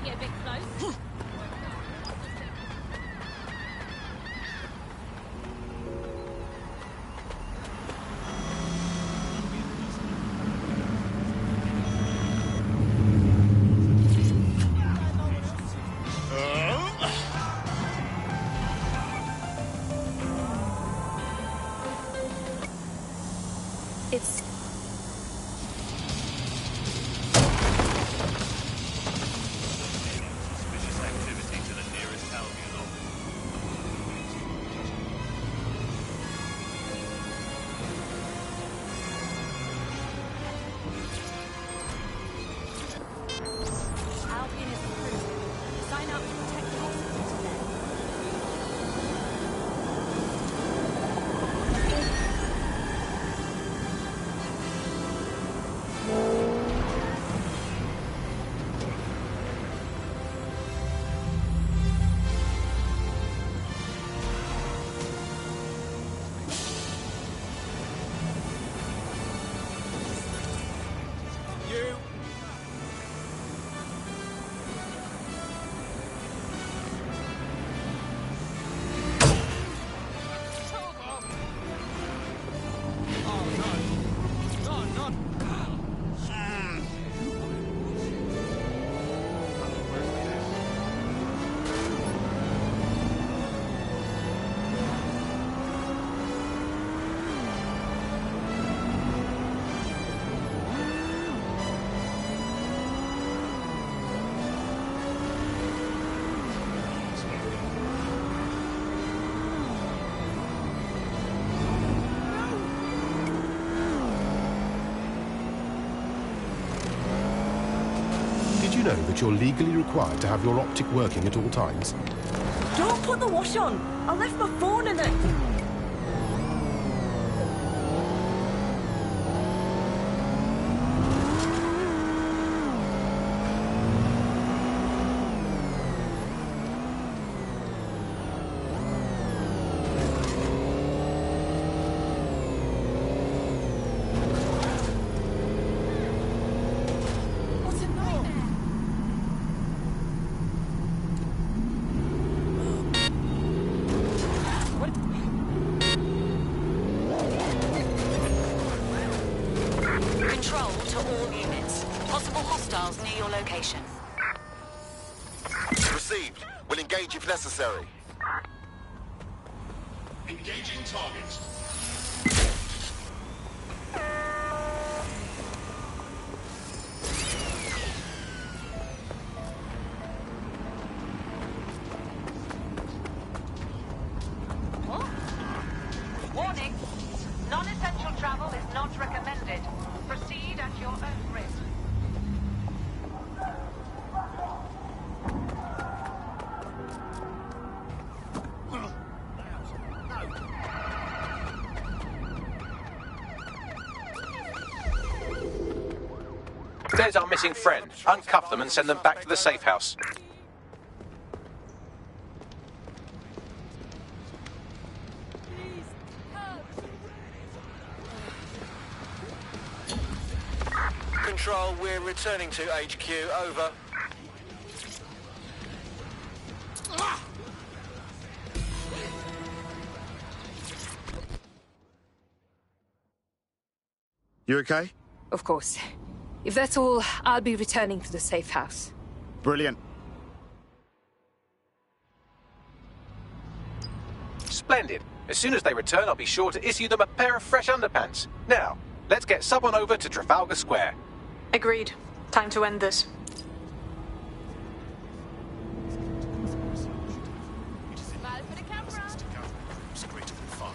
Taking it a bit close. It's... Suspicious activity to the nearest Albion office. Albion is recruited. Sign up to protect the hospital today. Did you know that you're legally required to have your optic working at all times? Don't put the wash on! I left my phone in it! Control to all units. Possible hostiles near your location. Received. We'll engage if necessary. Engaging target. Warning. Non-essential travel is not recommended. Proceed at your own risk. There's our missing friend. Uncuff them and send them back to the safe house. Control, we're returning to HQ. Over. You okay? Of course. If that's all, I'll be returning to the safe house. Brilliant. Splendid. As soon as they return, I'll be sure to issue them a pair of fresh underpants. Now, let's get someone over to Trafalgar Square. Agreed. Time to end this. Smile for the camera. It's greater than 5.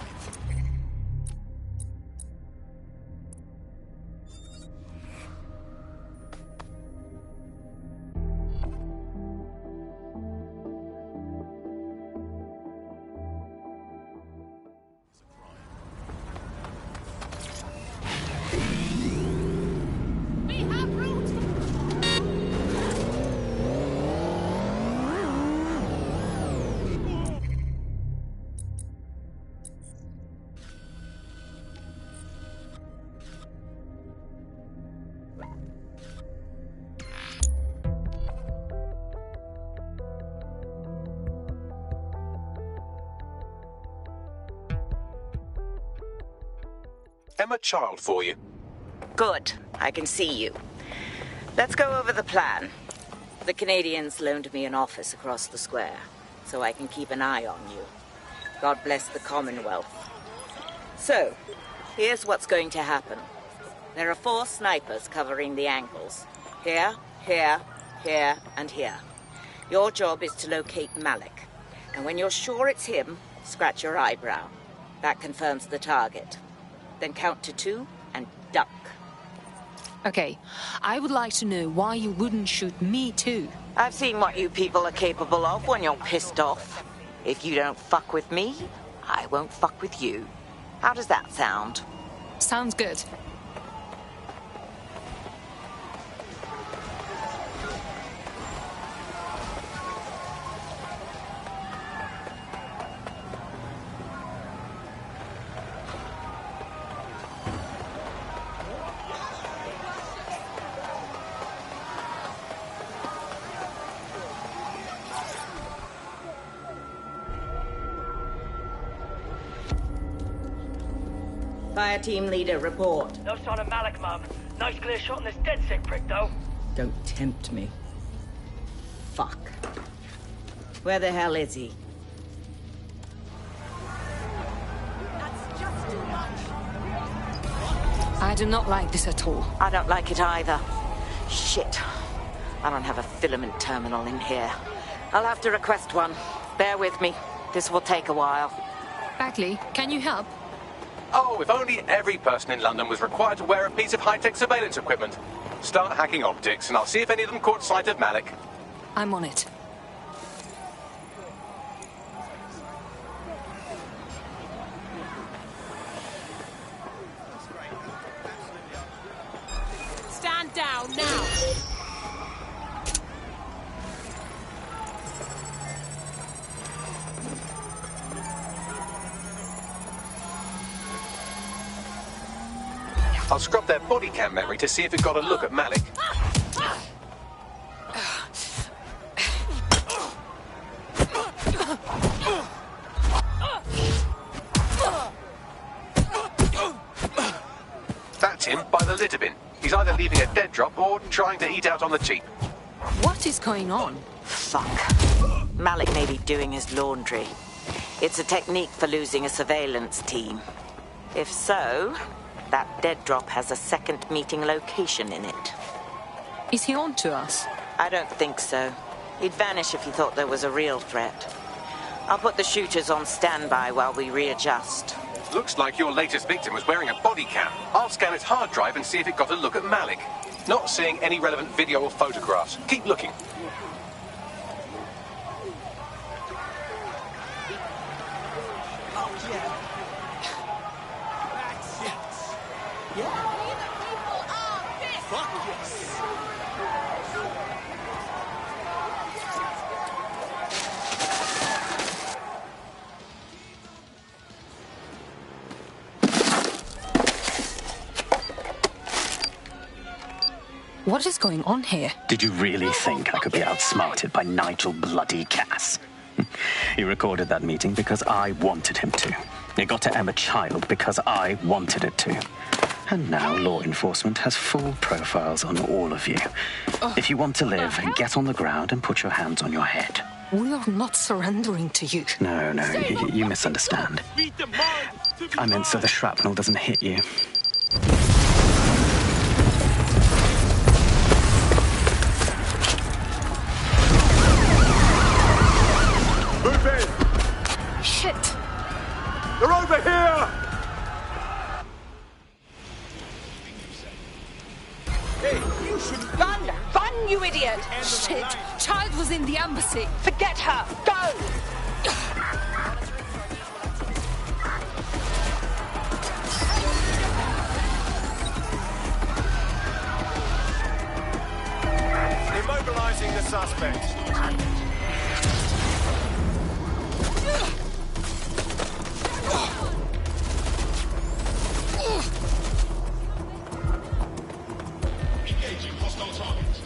We have route. Emma Child for you. Good. I can see you. Let's go over the plan. The Canadians loaned me an office across the square, so I can keep an eye on you. God bless the Commonwealth. So, here's what's going to happen. There are 4 snipers covering the angles. Here, here, here, and here. Your job is to locate Malik. And when you're sure it's him, scratch your eyebrow. That confirms the target. Then count to 2 and duck. Okay, I would like to know why you wouldn't shoot me too. I've seen what you people are capable of when you're pissed off. If you don't fuck with me, I won't fuck with you. How does that sound? Sounds good. Fire team leader, report. No sign of Malik, Mum. Nice clear shot on this dead sick prick, though. Don't tempt me. Fuck. Where the hell is he? That's just too much. I do not like this at all. I don't like it either. Shit. I don't have a filament terminal in here. I'll have to request one. Bear with me. This will take a while. Bagley, can you help? Oh, if only every person in London was required to wear a piece of high-tech surveillance equipment. Start hacking optics, and I'll see if any of them caught sight of Malik. I'm on it. Stand down now. I'll scrub their body cam memory to see if it got a look at Malik. That's him by the litter bin. He's either leaving a dead drop or trying to eat out on the cheap. What is going on? Fuck. Malik may be doing his laundry. It's a technique for losing a surveillance team. If so, that dead drop has a second meeting location in it. Is he on to us? I don't think so. He'd vanish if he thought there was a real threat. I'll put the shooters on standby while we readjust. Looks like your latest victim was wearing a body cam. I'll scan its hard drive and see if it got a look at Malik. Not seeing any relevant video or photographs. Keep looking. What is going on here? Did you really think I could be outsmarted by Nigel bloody Cass? He recorded that meeting because I wanted him to. It got to Emma Child because I wanted it to. And now law enforcement has full profiles on all of you. If you want to live, get on the ground and put your hands on your head. We are not surrendering to you. No, you misunderstand. I meant so the shrapnel doesn't hit you. Move in! Shit! They're over here! Hey, you should run! Run, you idiot! Shit! Child was in the embassy. Forget her! Go! Immobilizing the suspect. Engaging hostile targets.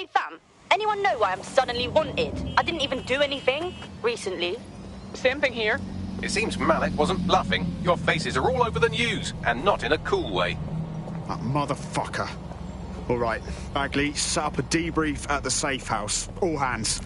Hey fam, anyone know why I'm suddenly wanted? I didn't even do anything recently. Same thing here. It seems Malik wasn't bluffing. Your faces are all over the news, and not in a cool way. That motherfucker. All right, Bagley, set up a debrief at the safe house. All hands.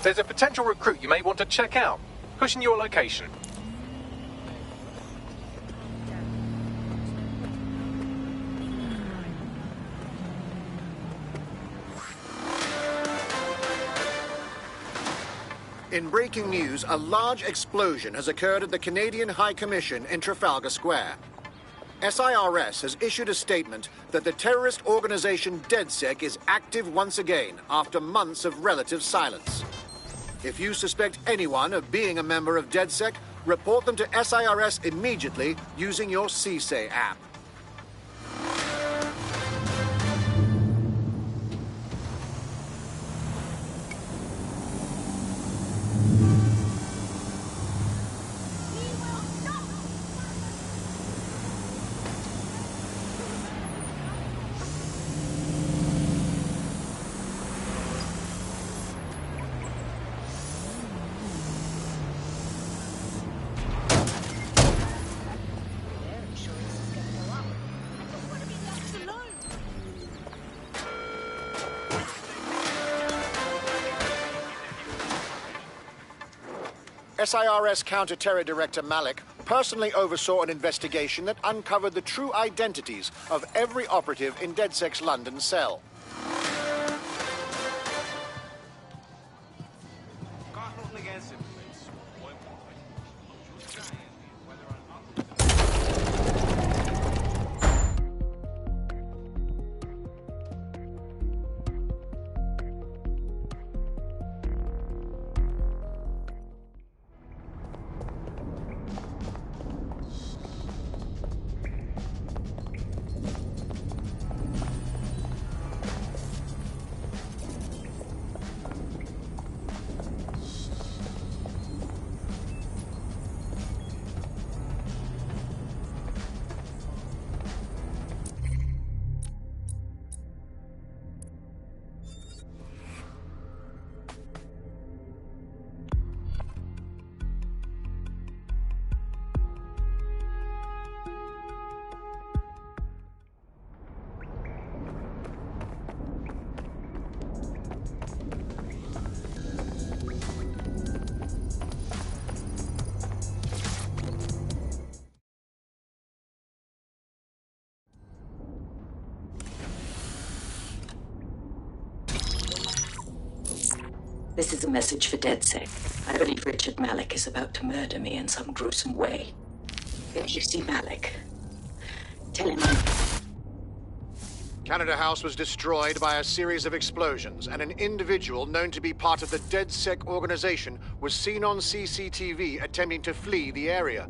There's a potential recruit you may want to check out. Pushing your location. In breaking news, a large explosion has occurred at the Canadian High Commission in Trafalgar Square. SIRS has issued a statement that the terrorist organization DedSec is active once again after months of relative silence. If you suspect anyone of being a member of DedSec, report them to SIRS immediately using your CSAY app. SIRS Counter-Terror Director Malik personally oversaw an investigation that uncovered the true identities of every operative in DedSec's London cell. This is a message for DedSec. I believe Richard Malik is about to murder me in some gruesome way. If you see Malik, tell him Canada House was destroyed by a series of explosions, and an individual known to be part of the DedSec organization was seen on CCTV attempting to flee the area.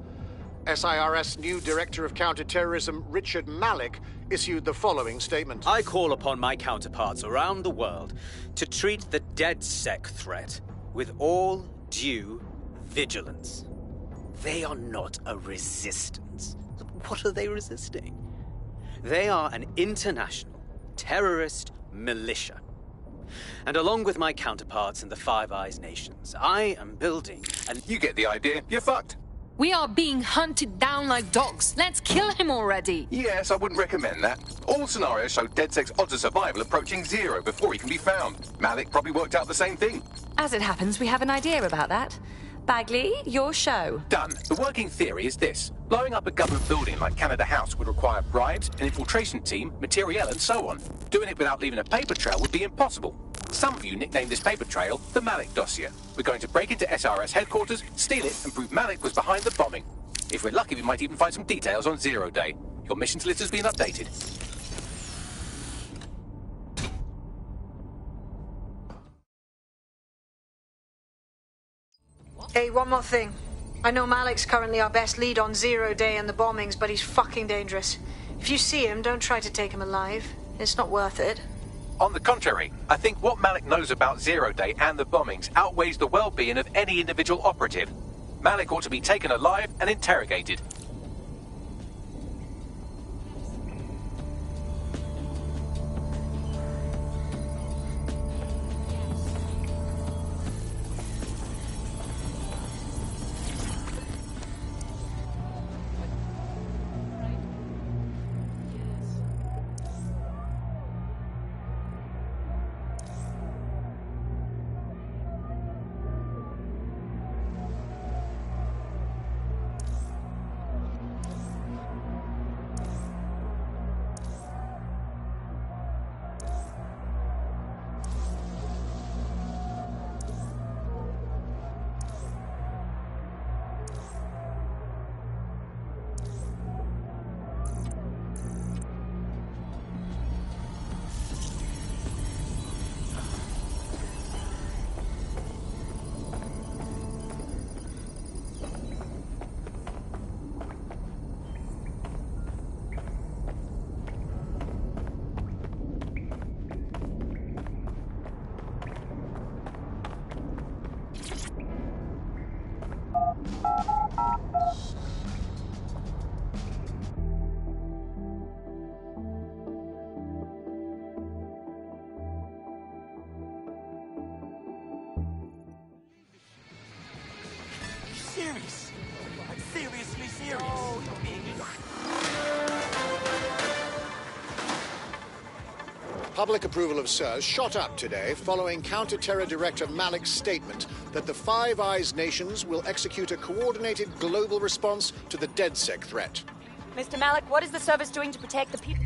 SIRS new Director of Counterterrorism, Richard Malik, issued the following statement. I call upon my counterparts around the world to treat the DedSec threat with all due vigilance. They are not a resistance. What are they resisting? They are an international terrorist militia. And along with my counterparts in the Five Eyes nations, I am building an... You get the idea. You're fucked. We are being hunted down like dogs. Let's kill him already. Yes, I wouldn't recommend that. All scenarios show DedSec's odds of survival approaching 0 before he can be found. Malik probably worked out the same thing. As it happens, we have an idea about that. Bagley, your show. Done. The working theory is this. Blowing up a government building like Canada House would require bribes, an infiltration team, materiel, and so on. Doing it without leaving a paper trail would be impossible. Some of you nicknamed this paper trail the Malik dossier. We're going to break into SRS headquarters, steal it, and prove Malik was behind the bombing. If we're lucky, we might even find some details on Zero Day. Your missions list has been updated. Hey, one more thing. I know Malik's currently our best lead on Zero Day and the bombings, but he's fucking dangerous. If you see him, don't try to take him alive. It's not worth it. On the contrary, I think what Malik knows about Zero Day and the bombings outweighs the well-being of any individual operative. Malik ought to be taken alive and interrogated. Serious? Like, seriously serious? Oh, you're being... Public approval of SIRS shot up today following Counter-Terror Director Malik's statement that the Five Eyes nations will execute a coordinated global response to the DedSec threat. Mr. Malik, what is the service doing to protect the people?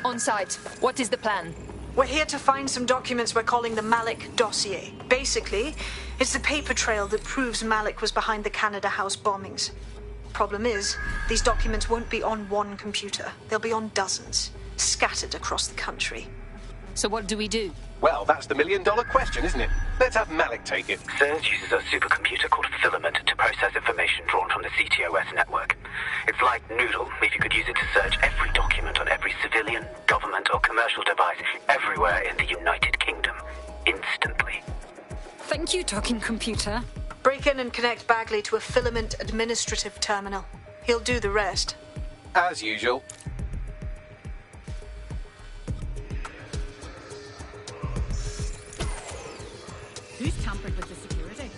On site. What is the plan? We're here to find some documents we're calling the Malik dossier. Basically, it's the paper trail that proves Malik was behind the Canada House bombings. Problem is, these documents won't be on one computer. They'll be on dozens, scattered across the country. So what do we do? Well, that's the million-dollar question, isn't it? Let's have Malik take it. SIRS uses a supercomputer called Filament to process information drawn from the CTOS network. It's like Noodle if you could use it to search every document on every civilian, government or commercial device everywhere in the United Kingdom, instantly. Thank you, talking computer. Break in and connect Bagley to a Filament administrative terminal. He'll do the rest. As usual. Who's tampered with the security?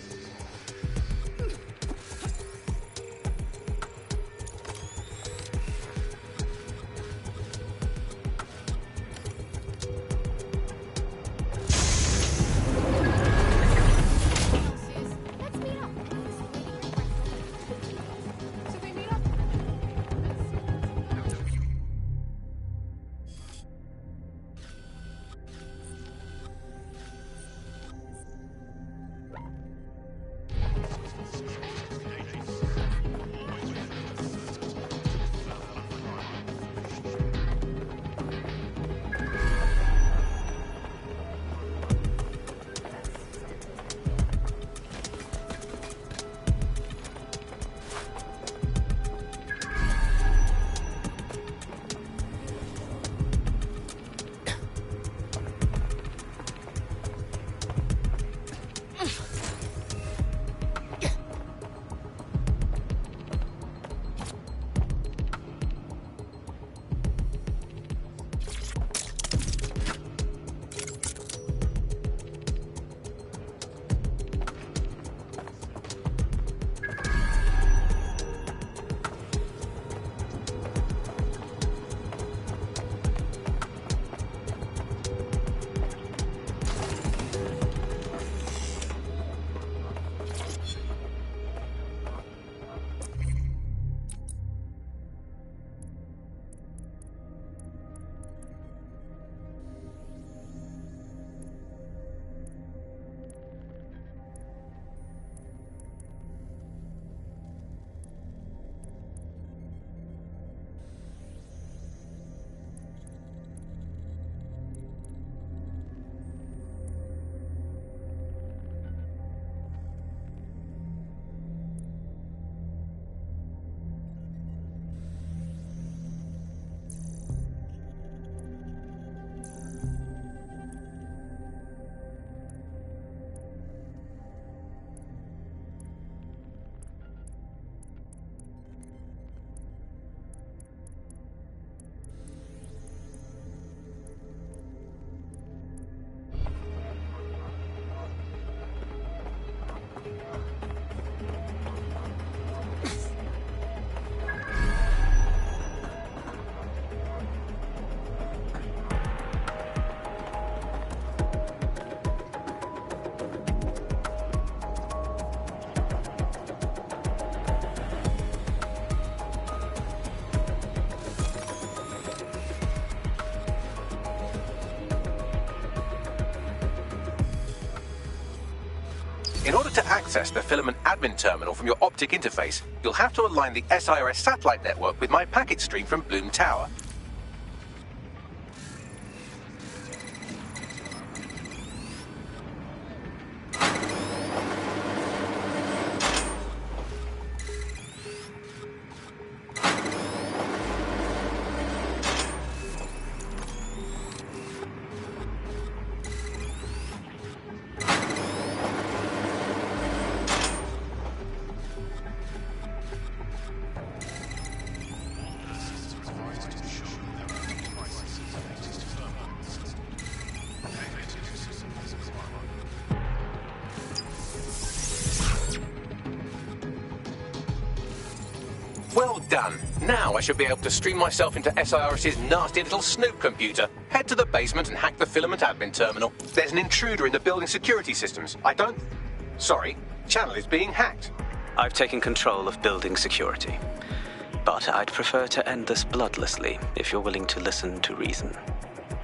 In order to access the filament admin terminal from your optic interface, you'll have to align the SIRS satellite network with my packet stream from Bloom Tower. Well done. Now I should be able to stream myself into SIRS's nasty little snoop computer, head to the basement and hack the filament admin terminal. There's an intruder in the building security systems. Sorry, channel is being hacked. I've taken control of building security. But I'd prefer to end this bloodlessly, if you're willing to listen to reason.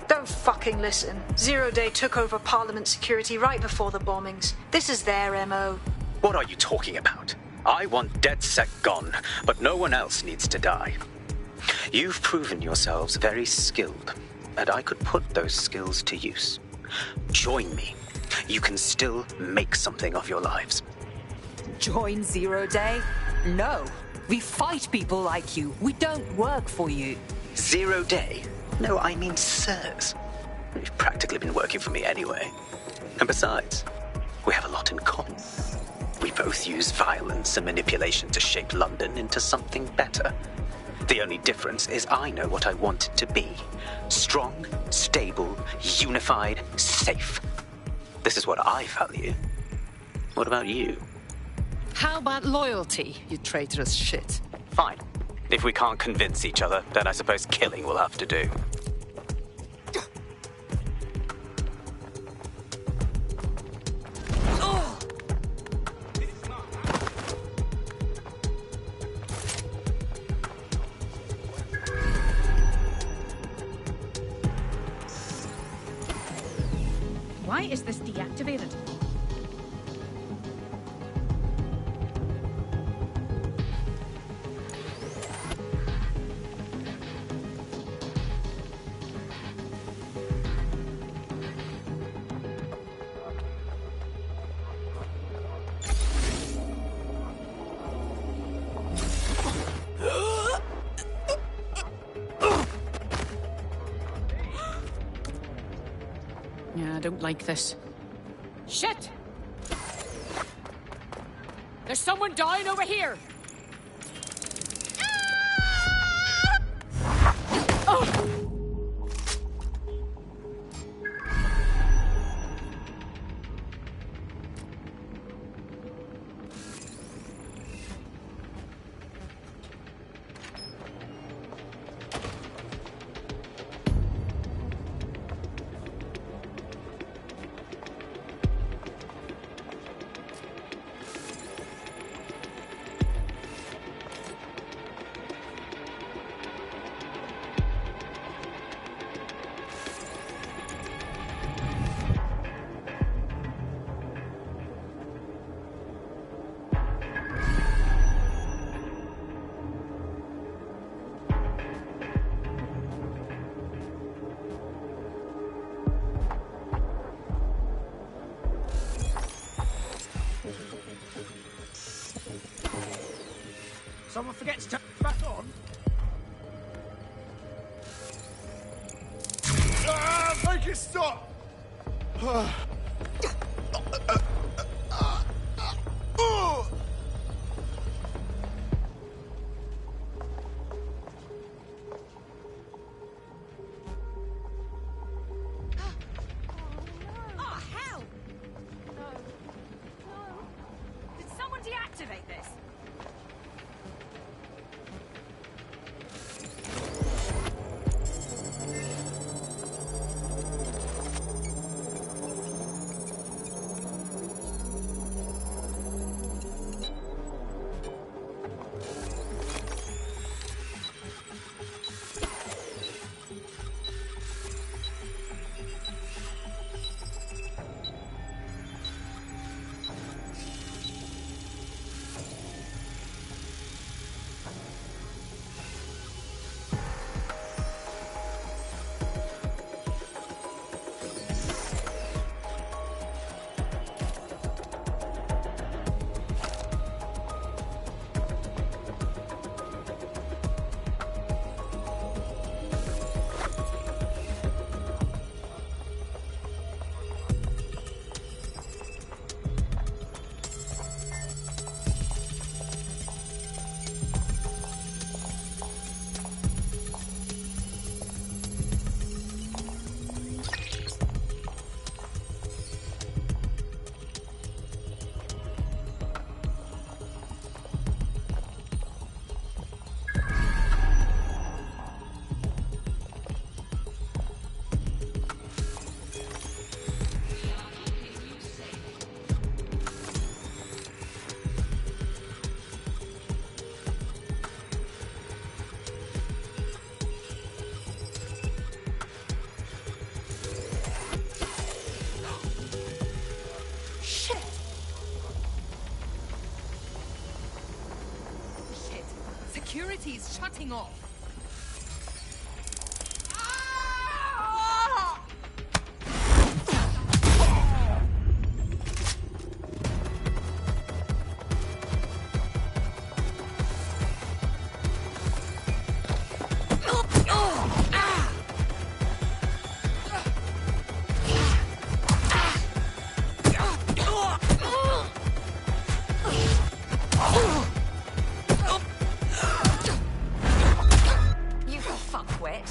Don't fucking listen. Zero Day took over Parliament security right before the bombings. This is their MO. What are you talking about? I want DedSec gone, but no one else needs to die. You've proven yourselves very skilled, and I could put those skills to use. Join me. You can still make something of your lives. Join Zero Day? No. We fight people like you. We don't work for you. 0 Day? No, I mean sirs. You've practically been working for me anyway. And besides, we have a lot in common. We both use violence and manipulation to shape London into something better. The only difference is I know what I want it to be. Strong, stable, unified, safe. This is what I value. What about you? How about loyalty, you traitorous shit? Fine. If we can't convince each other, then I suppose killing will have to do. Why is this deactivated? Yeah, I don't like this. Shit! There's someone dying over here! Oh! Someone forgets to turn it back on. Make it stop! Oh, hell! No. No. Did someone deactivate this? electricity is shutting off. You fuckwit.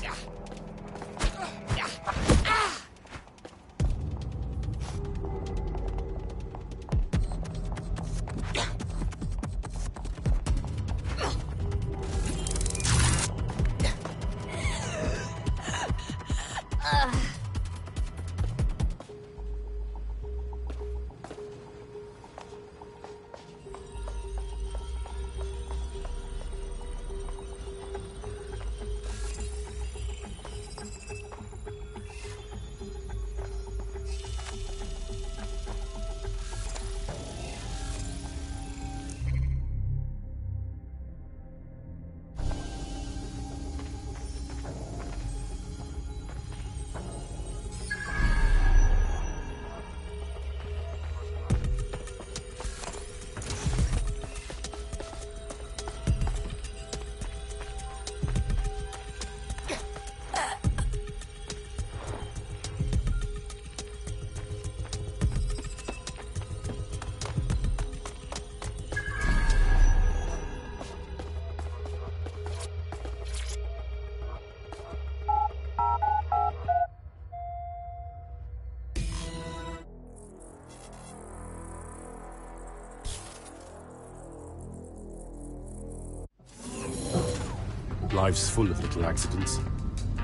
Life's full of little accidents.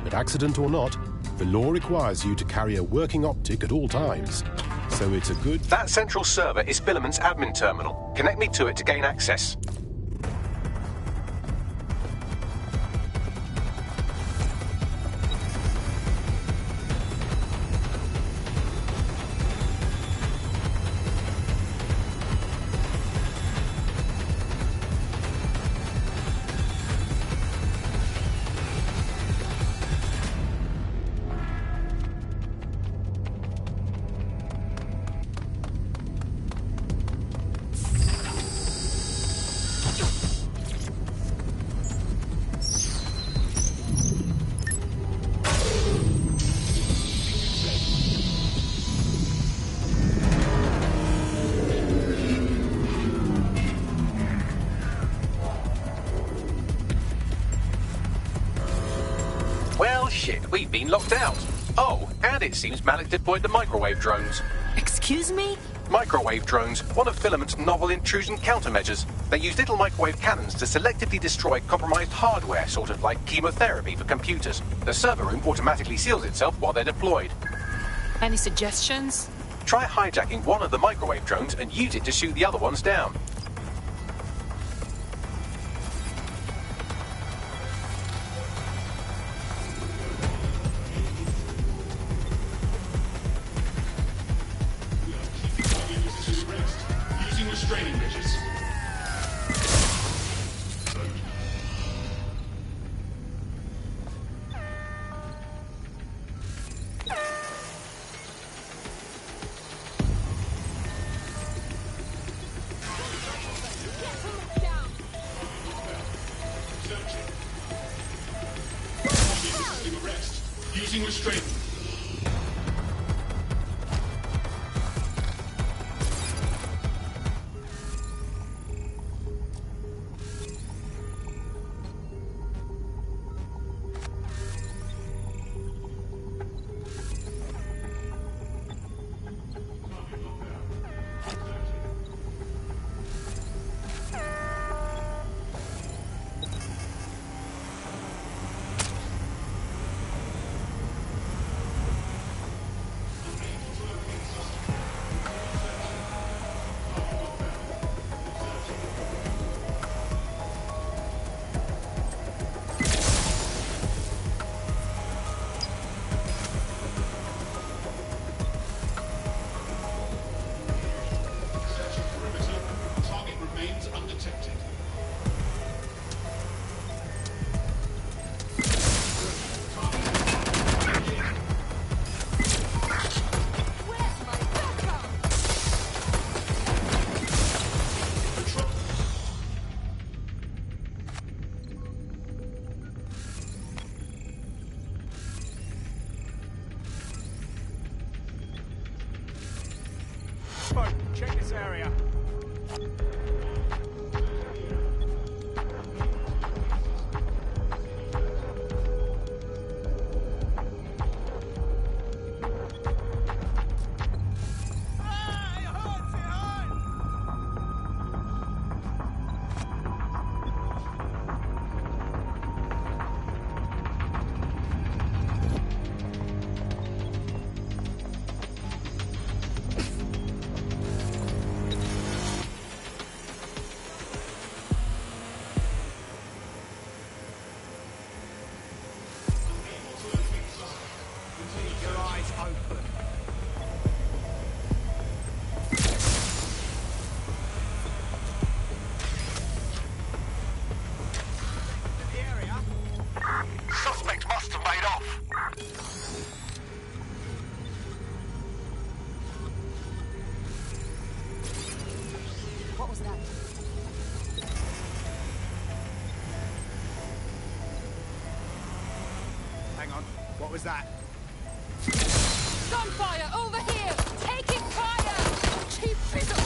But accident or not, the law requires you to carry a working optic at all times. So it's a good... That central server is Filament's admin terminal. Connect me to it to gain access. Well, shit, we've been locked out. Oh, and it seems Malik deployed the microwave drones. Excuse me? Microwave drones, one of Filament's novel intrusion countermeasures. They use little microwave cannons to selectively destroy compromised hardware, sort of like chemotherapy for computers. The server room automatically seals itself while they're deployed. Any suggestions? Try hijacking one of the microwave drones and use it to shoot the other ones down. Using restraining measures. Using restraint. smoke. Check this area. Suspect must have made off. What was that? Hang on. What was that? Gunfire over here! Taking fire! Cheap fizzle!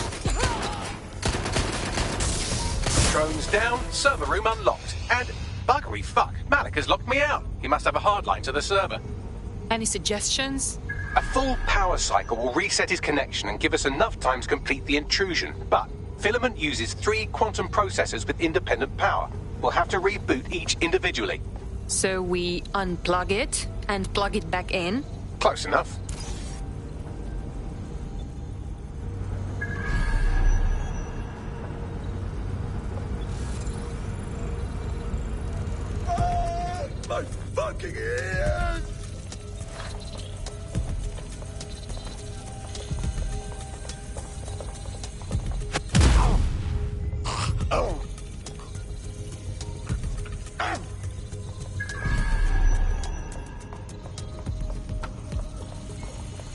Drones down, server room unlocked, and buggery fuck, Malik has locked me out. He must have a hard line to the server. Any suggestions? A full power cycle will reset his connection and give us enough time to complete the intrusion. But Filament uses 3 quantum processors with independent power. We'll have to reboot each individually. So we unplug it and plug it back in? Close enough. My fucking ears! Oh.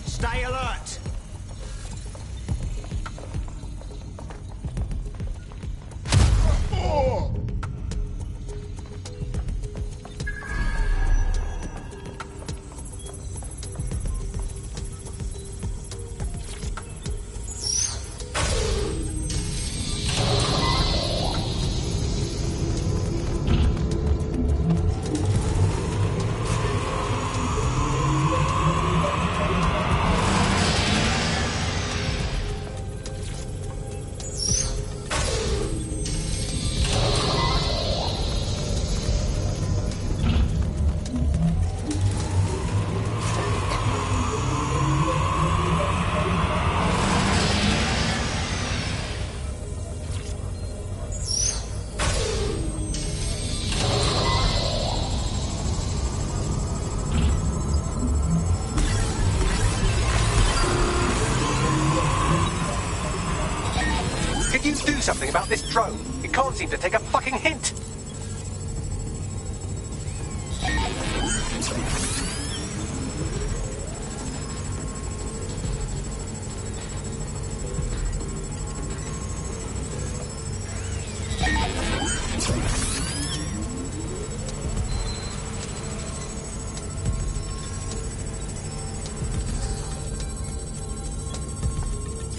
Stay alert! Oh. Can you do something about this drone? It can't seem to take a fucking hint.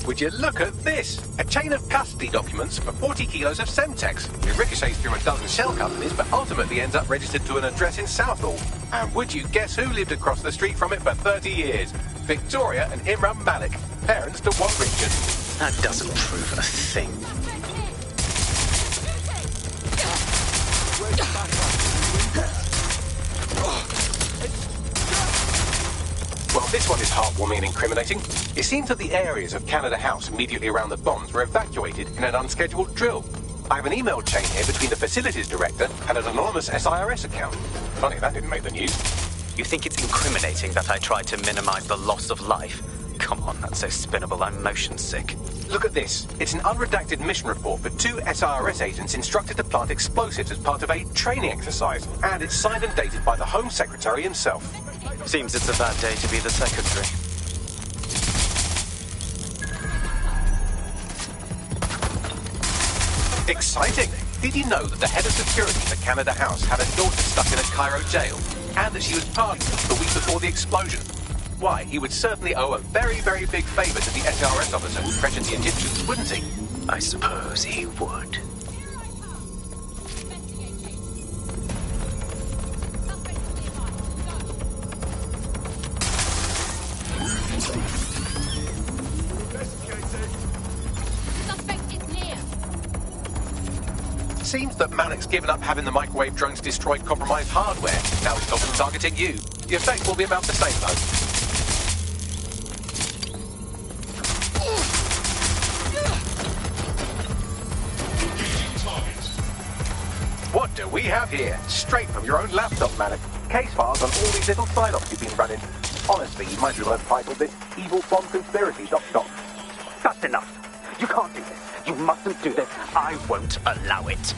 Would you look at this? A chain of custody documents for 40 kilos of Semtex. It ricochets through a dozen shell companies, but ultimately ends up registered to an address in Southall. And would you guess who lived across the street from it for 30 years? Victoria and Imran Malik, parents to one Richard. That doesn't prove a thing. Well, this one is heartwarming and incriminating. It seems that the areas of Canada House immediately around the bombs were evacuated in an unscheduled drill. I have an email chain here between the facilities director and an anonymous SIRS account. Funny that didn't make the news. You think it's incriminating that I tried to minimize the loss of life? Come on, that's so spinnable, I'm motion sick. Look at this. It's an unredacted mission report for 2 SIRS agents instructed to plant explosives as part of a training exercise. And it's signed and dated by the Home Secretary himself. Seems it's a bad day to be the secretary. Exciting! Did you know that the head of security for Canada House had a daughter stuck in a Cairo jail? And that she was pardoned the week before the explosion? Why, he would certainly owe a very, very big favour to the SRS officer who pressured the Egyptians, wouldn't he? I suppose he would. Seems that Malik's given up having the microwave drones destroy compromised hardware. Now he's got them targeting you. The effect will be about the same, though. What do we have here? Straight from your own laptop, Malik. Case files on all these little side-offs you've been running. Honestly, you might as well have titled this Evil Bomb Conspiracy, ... That's enough. You can't do this. You mustn't do this. I won't allow it.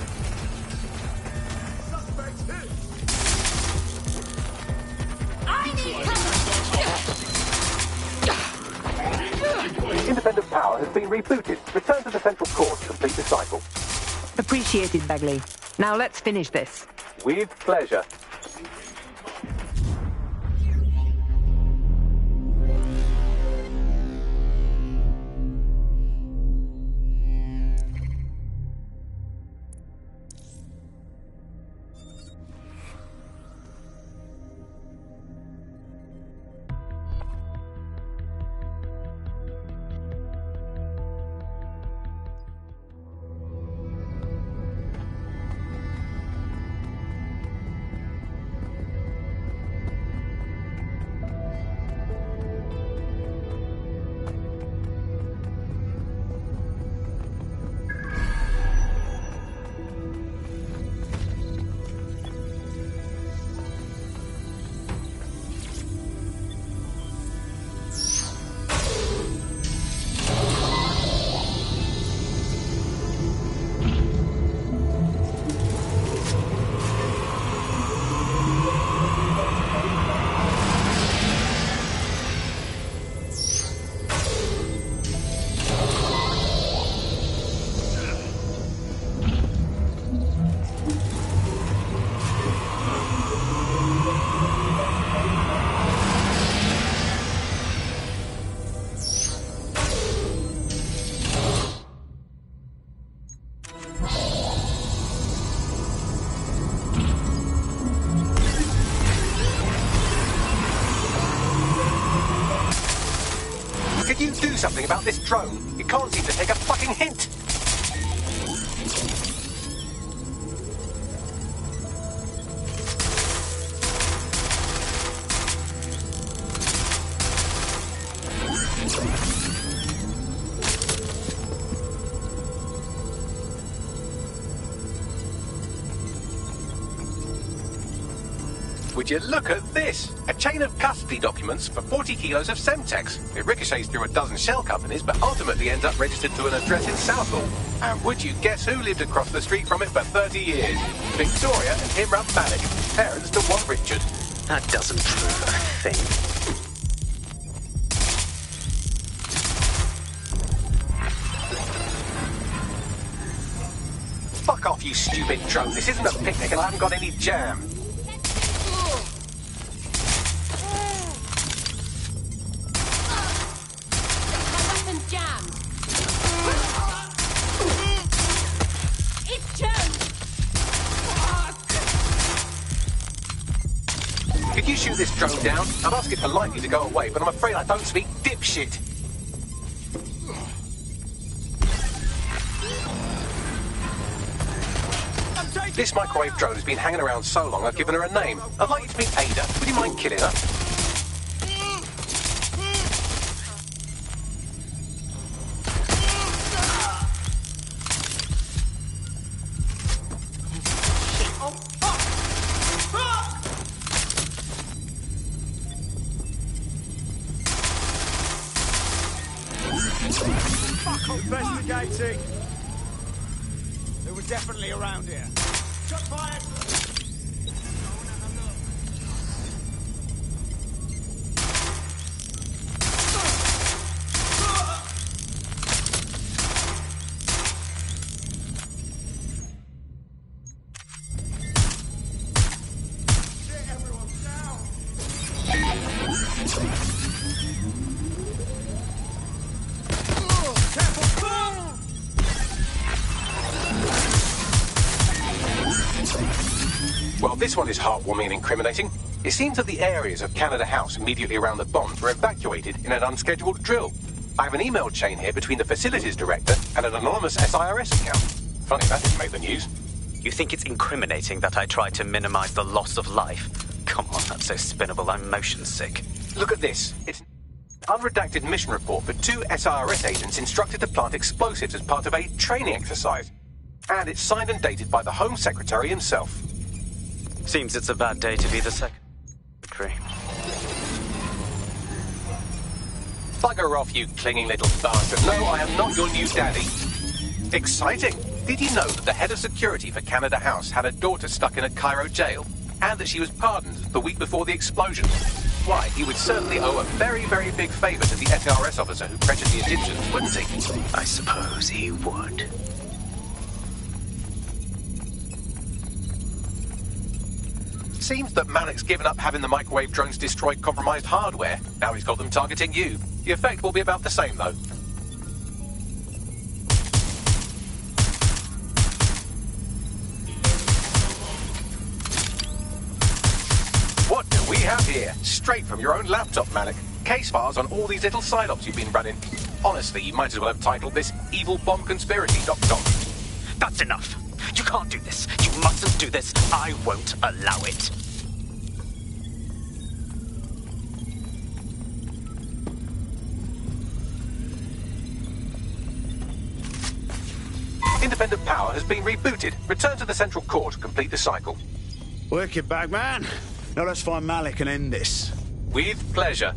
I need cover! Independent power has been rebooted. Return to the central core to complete the cycle. Appreciated, Bagley. Now let's finish this. With pleasure. Could you do something about this drone? It can't seem to take a fucking hint. Would you look at this? A chain of custody documents for 40 kilos of Semtex. It ricochets through a dozen shell companies, but ultimately ends up registered to an address in Southall. And would you guess who lived across the street from it for 30 years? Victoria and Imran Malik, parents to one Richard. That doesn't prove a thing. Fuck off, you stupid drone. This isn't a picnic and I haven't got any jam. Could you shoot this drone down? I'd ask it politely to go away, but I'm afraid I don't speak dipshit. This microwave drone has been hanging around so long I've given her a name. I'd like you to meet Ada. Would you mind killing her? Investigating. They were definitely around here. Shot fired. Shit, everyone's down. This one is heartwarming and incriminating. It seems that the areas of Canada House immediately around the bombs were evacuated in an unscheduled drill. I have an email chain here between the facilities director and an anonymous SIRS account. Funny that didn't make the news. You think it's incriminating that I tried to minimize the loss of life? Come on, that's so spinnable, I'm motion sick. Look at this. It's an unredacted mission report for 2 SIRS agents instructed to plant explosives as part of a training exercise. And it's signed and dated by the Home Secretary himself. Seems it's a bad day to be the secretary. Bugger off, you clinging little bastard. No, I am not your new daddy. Exciting. Did you know that the head of security for Canada House had a daughter stuck in a Cairo jail? And that she was pardoned the week before the explosion? Why, he would certainly owe a very, very big favour to the SRS officer who pressured the Egyptians, wouldn't he? I suppose he would. Seems that Malik's given up having the microwave drones destroy compromised hardware. Now he's got them targeting you. The effect will be about the same, though. What do we have here? Straight from your own laptop, Malik. Case files on all these little side-ops you've been running. Honestly, you might as well have titled this evilbombconspiracy.com. That's enough. You can't do this. You mustn't do this. I won't allow it. Independent power has been rebooted. Return to the central core to complete the cycle. Wicked, Bagman. Now let's find Malik and end this. With pleasure.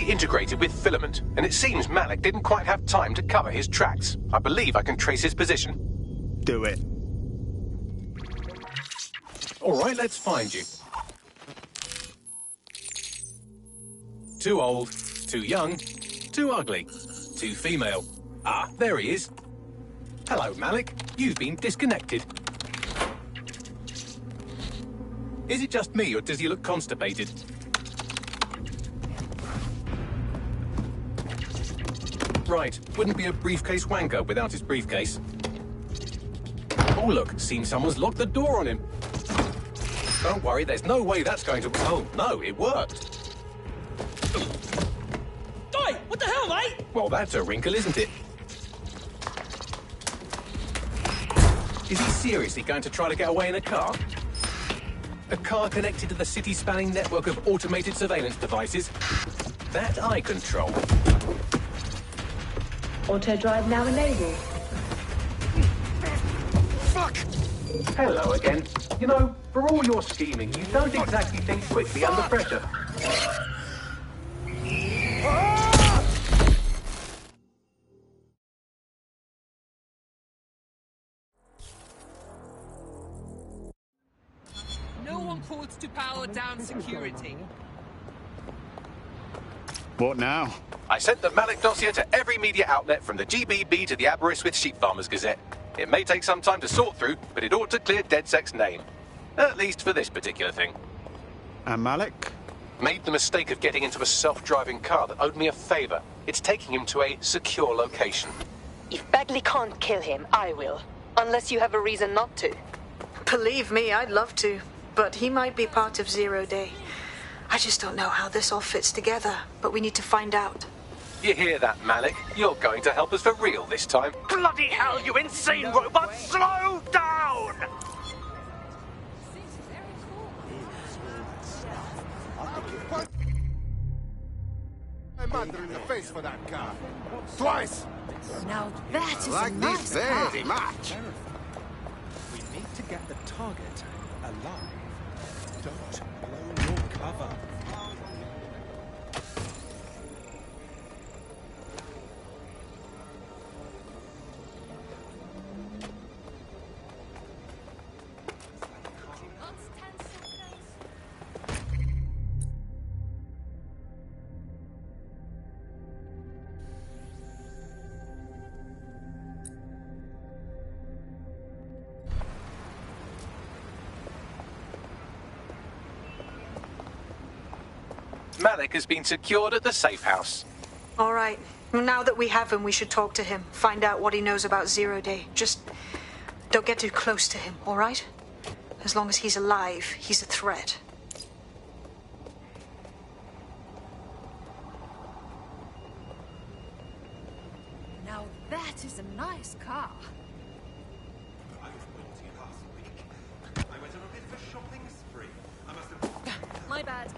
Integrated with filament, and it seems Malik didn't quite have time to cover his tracks. I believe I can trace his position. Do it. All right, let's find you. Too old, too young, too ugly, too female. Ah, there he is. Hello, Malik. You've been disconnected. Is it just me, or does he look constipated? Right, wouldn't be a briefcase wanker without his briefcase. Oh look, seems someone's locked the door on him. Don't worry, there's no way that's going to... Oh, no, it worked. Oi, what the hell, mate? Well, that's a wrinkle, isn't it? Is he seriously going to try to get away in a car? A car connected to the city-spanning network of automated surveillance devices? That I control. Auto drive now enabled. Fuck! Hello again. You know, for all your scheming, you don't exactly think quickly under pressure. No one calls to power down security. What now? I sent the Malik dossier to every media outlet from the GBB to the Aberystwyth Sheep Farmers Gazette. It may take some time to sort through, but it ought to clear DedSec's name. At least for this particular thing. And Malik? Made the mistake of getting into a self-driving car that owed me a favor. It's taking him to a secure location. If Bagley can't kill him, I will. Unless you have a reason not to. Believe me, I'd love to. But he might be part of Zero Day. I just don't know how this all fits together, but we need to find out. You hear that, Malik? You're going to help us for real this time. Bloody hell, you insane robot! Slow down! My mother in the face for that car. Twice! Now that is like a this nice car. very much. We need to get the target alive. Don't blow your cover. Malik has been secured at the safe house. All right. Now that we have him, we should talk to him. Find out what he knows about Zero Day. Just don't get too close to him, all right? As long as he's alive, he's a threat. Now that is a nice car. I went on a bit of a shopping spree. I must have... My bad.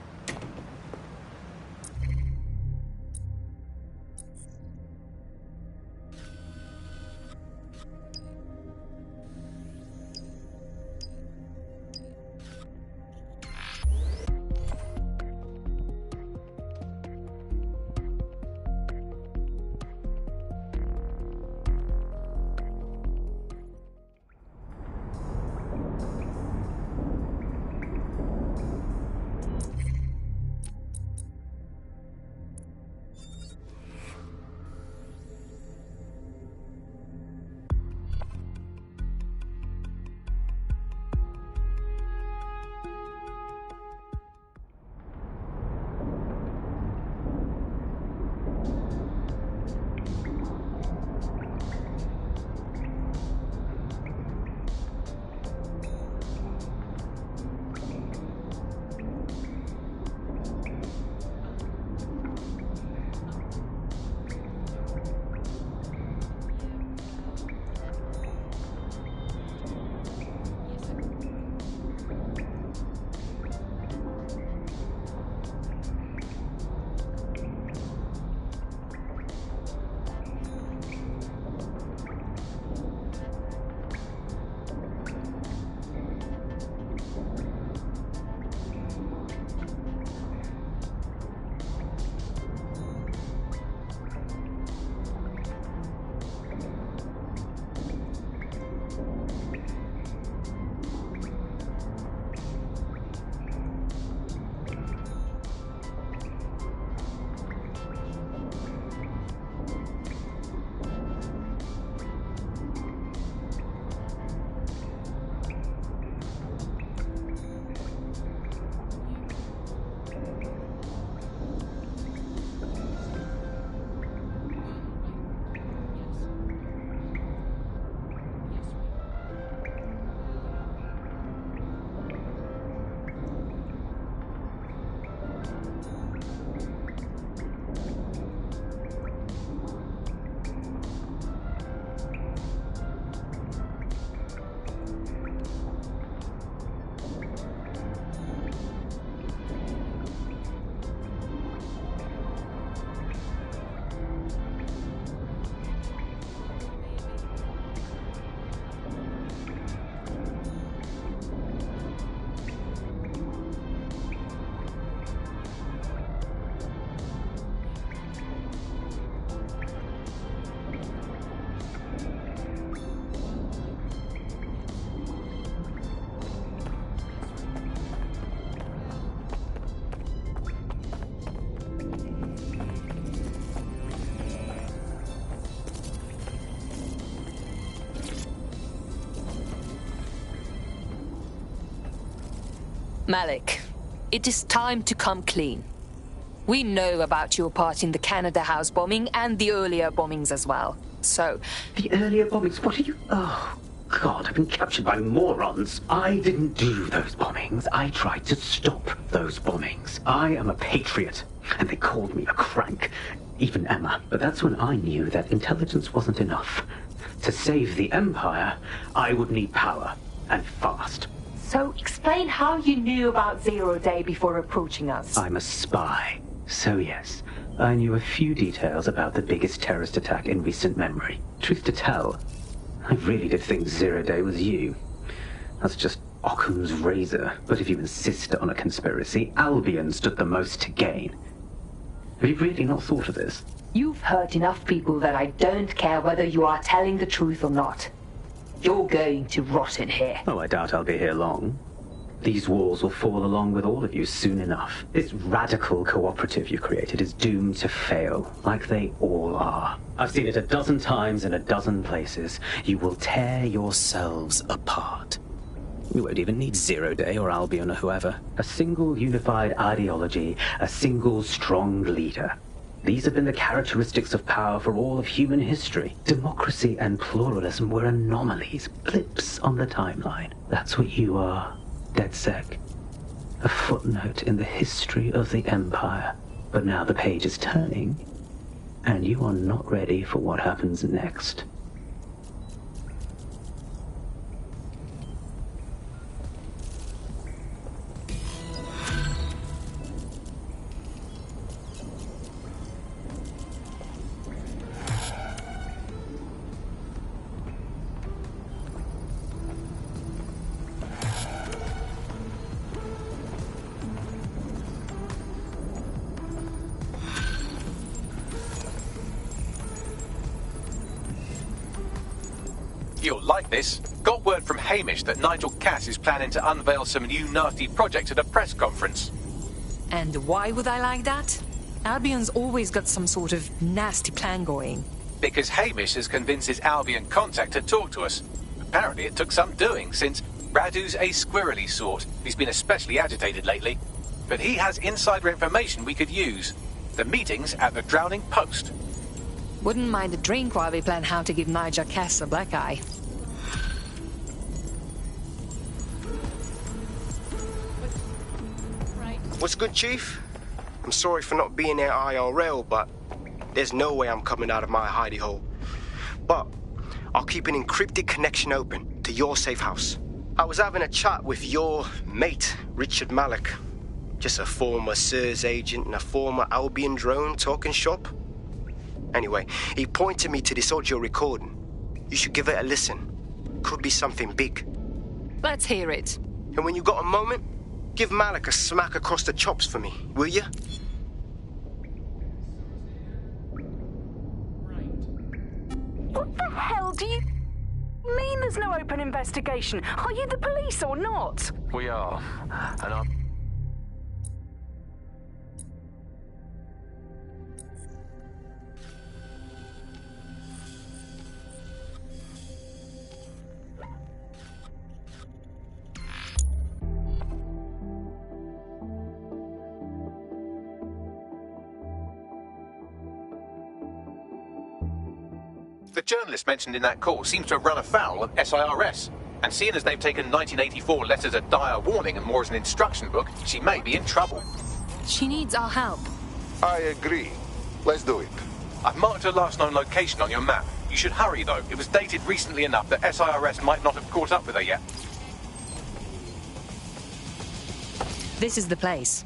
Malik, it is time to come clean. We know about your part in the Canada House bombing and the earlier bombings as well. So... The earlier bombings? What are you... Oh, God, I've been captured by morons. I didn't do those bombings. I tried to stop those bombings. I am a patriot, and they called me a crank. Even Emma. But that's when I knew that intelligence wasn't enough. To save the Empire, I would need power, and fast. So explain how you knew about Zero Day before approaching us. I'm a spy. So yes, I knew a few details about the biggest terrorist attack in recent memory. Truth to tell, I really did think Zero Day was you. That's just Occam's razor. But if you insist on a conspiracy, Albion stood the most to gain. Have you really not thought of this? You've hurt enough people that I don't care whether you are telling the truth or not. You're going to rot in here. Oh, I doubt I'll be here long. These walls will fall along with all of you soon enough. This radical cooperative you created is doomed to fail, like they all are. I've seen it a dozen times in a dozen places. You will tear yourselves apart. We won't even need Zero Day or Albion or whoever. A single unified ideology, a single strong leader. These have been the characteristics of power for all of human history. Democracy and pluralism were anomalies, blips on the timeline. That's what you are, DedSec. A footnote in the history of the Empire. But now the page is turning, and you are not ready for what happens next. You'll like this. Got word from Hamish that Nigel Cass is planning to unveil some new nasty projects at a press conference. And why would I like that? Albion's always got some sort of nasty plan going. Because Hamish has convinced his Albion contact to talk to us. Apparently it took some doing, since Radu's a squirrely sort. He's been especially agitated lately. But he has insider information we could use. The meeting's at the Drowning Post. Wouldn't mind a drink while we plan how to give Nigel Cass a black eye. What's good, Chief? I'm sorry for not being there IRL, but there's no way I'm coming out of my hidey hole. But I'll keep an encrypted connection open to your safe house. I was having a chat with your mate, Richard Malik. Just a former SIRS agent and a former Albion drone talking shop. Anyway, he pointed me to this audio recording. You should give it a listen. Could be something big. Let's hear it. And when you got a moment, give Malik a smack across the chops for me, will you? What the hell do you mean there's no open investigation? Are you the police or not? We are. And I'm... The journalist mentioned in that call seems to have run afoul of SIRS. And seeing as they've taken 1984 letters of dire warning and more as an instruction book, she may be in trouble. She needs our help. I agree. Let's do it. I've marked her last known location on your map. You should hurry, though. It was dated recently enough that SIRS might not have caught up with her yet. This is the place.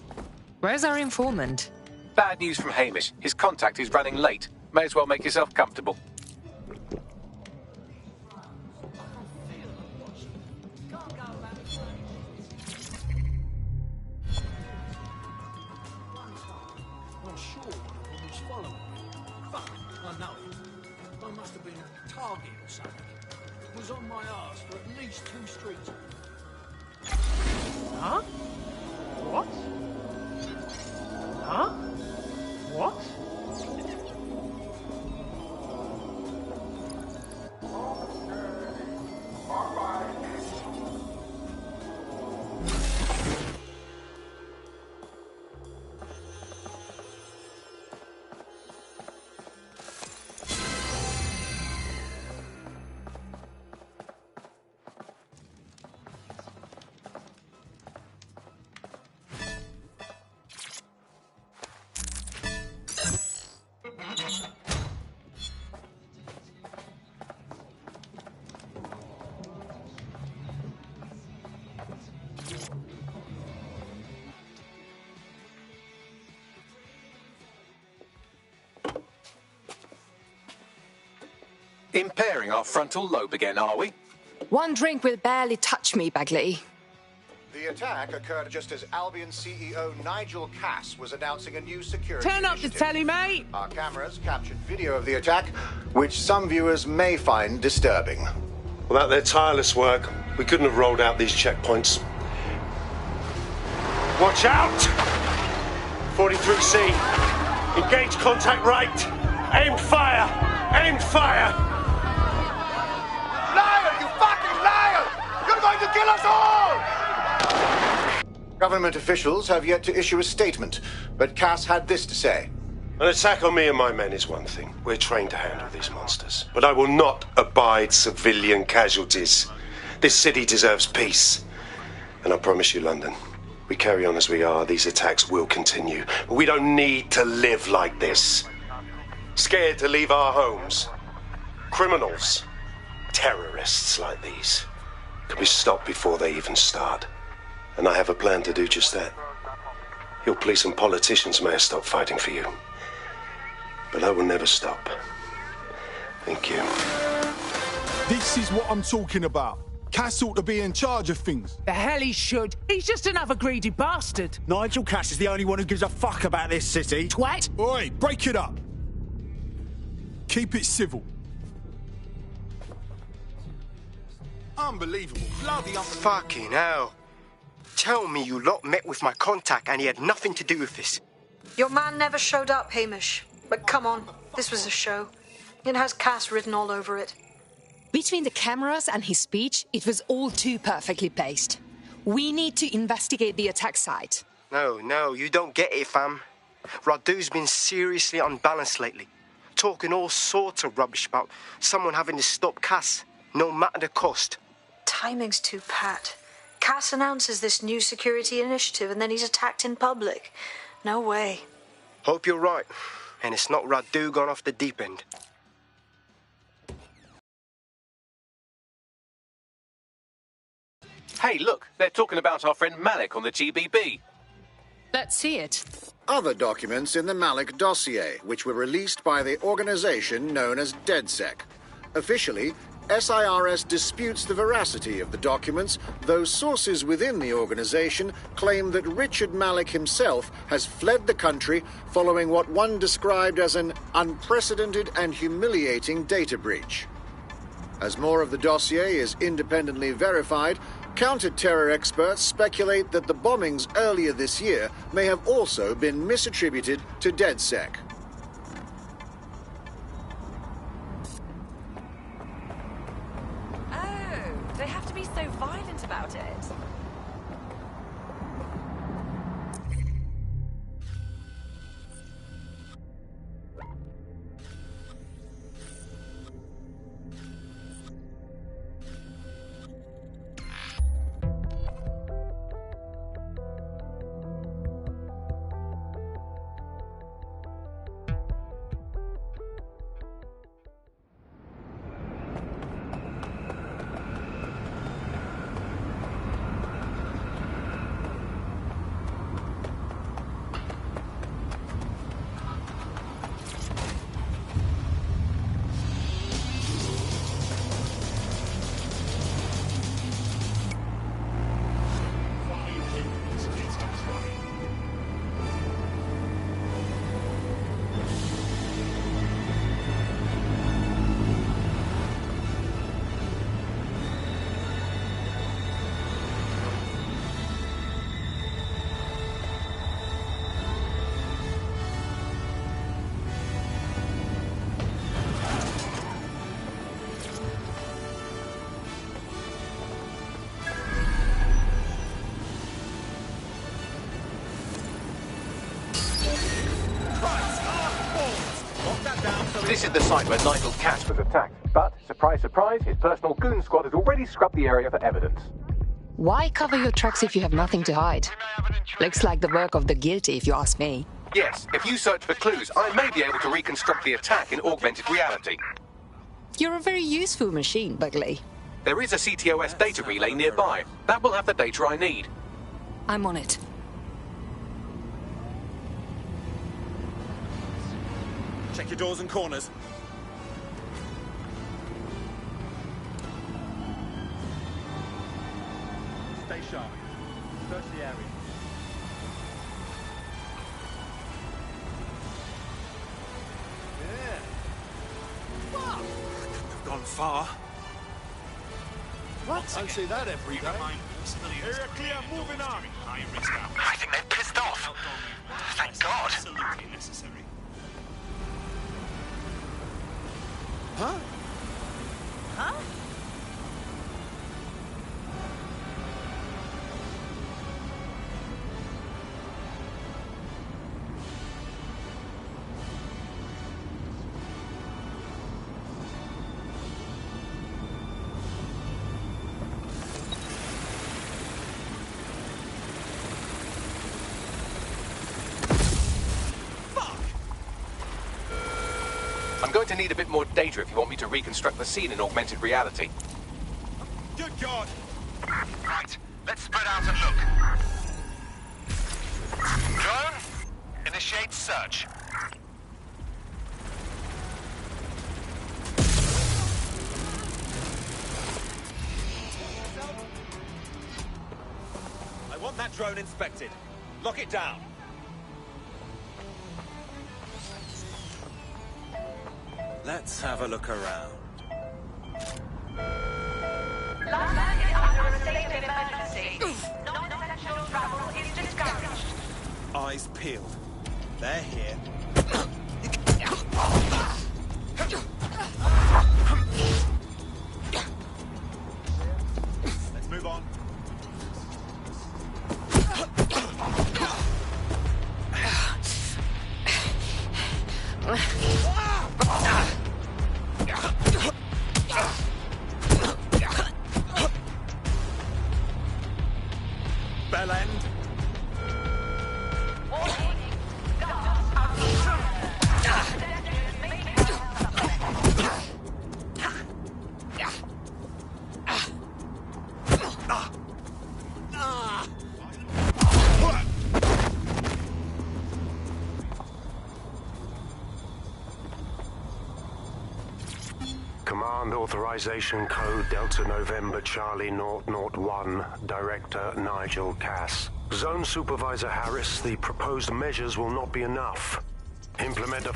Where's our informant? Bad news from Hamish. His contact is running late. May as well make yourself comfortable. I'm sure one of them was following me. Fuck, I know it. I must have been a target or something. It was on my arse for at least 2 streets. Huh? What? Huh? What? Impairing our frontal lobe again, are we? One drink will barely touch me, Bagley. The attack occurred just as Albion CEO Nigel Cass was announcing a new security Turn up the initiative. telly, mate! Our cameras captured video of the attack, which some viewers may find disturbing. Without their tireless work, we couldn't have rolled out these checkpoints. Watch out! 43C. Engage contact right. Aimed fire! Aimed fire! Liar, you fucking liar! You're going to kill us all! Government officials have yet to issue a statement, but Cass had this to say. An attack on me and my men is one thing. We're trained to handle these monsters. But I will not abide civilian casualties. This city deserves peace. And I promise you, London, we carry on as we are, these attacks will continue. But we don't need to live like this. Scared to leave our homes. Criminals, terrorists like these, can be stopped before they even start. And I have a plan to do just that. Your police and politicians may have stopped fighting for you. But I will never stop. Thank you. This is what I'm talking about. Cass ought to be in charge of things. The hell he should. He's just another greedy bastard. Nigel Cass is the only one who gives a fuck about this city. Twat! Oi, break it up. Keep it civil. Unbelievable. Bloody unbelievable. Fucking hell. Tell me you lot met with my contact and he had nothing to do with this. Your man never showed up, Hamish. But come on, this was a show. It has Cass written all over it. Between the cameras and his speech, it was all too perfectly placed. We need to investigate the attack site. No, you don't get it, fam. Radu's been seriously unbalanced lately. Talking all sorts of rubbish about someone having to stop Cass, no matter the cost. Timing's too pat. Cass announces this new security initiative and then he's attacked in public. No way. Hope you're right. And it's not Radu gone off the deep end. Hey, look, they're talking about our friend Malik on the GBB. Let's see it. Other documents in the Malik dossier, which were released by the organization known as DedSec. Officially, SIRS disputes the veracity of the documents, though sources within the organization claim that Richard Malik himself has fled the country following what one described as an unprecedented and humiliating data breach. As more of the dossier is independently verified, counter-terror experts speculate that the bombings earlier this year may have also been misattributed to DedSec. They have to be so violent about it. This is the site where Nigel Cass was attacked, but, surprise, surprise, his personal goon squad has already scrubbed the area for evidence. Why cover your tracks if you have nothing to hide? Looks like the work of the guilty, if you ask me. Yes, if you search for clues, I may be able to reconstruct the attack in augmented reality. You're a very useful machine, Bugley. There is a CTOS data relay nearby. That will have the data I need. I'm on it. Check your doors and corners. Stay sharp. Search the area. Yeah. Wow. Couldn't have gone far. What? I see that every day. Area clear, moving on. I think they're pissed off. Thank God. Absolutely necessary. Huh? Huh? going to need a bit more data if you want me to reconstruct the scene in augmented reality. Good God! Right, let's spread out and look. Drone, initiate search. I want that drone inspected. Lock it down. Let's have a look around. London is under a state of emergency. Non-essential travel is discouraged. Eyes peeled. They're here. Let's move on. Bell end. Command authorization code Delta November Charlie 001, Director Nigel Cass. Zone Supervisor Harris, the proposed measures will not be enough. Implement a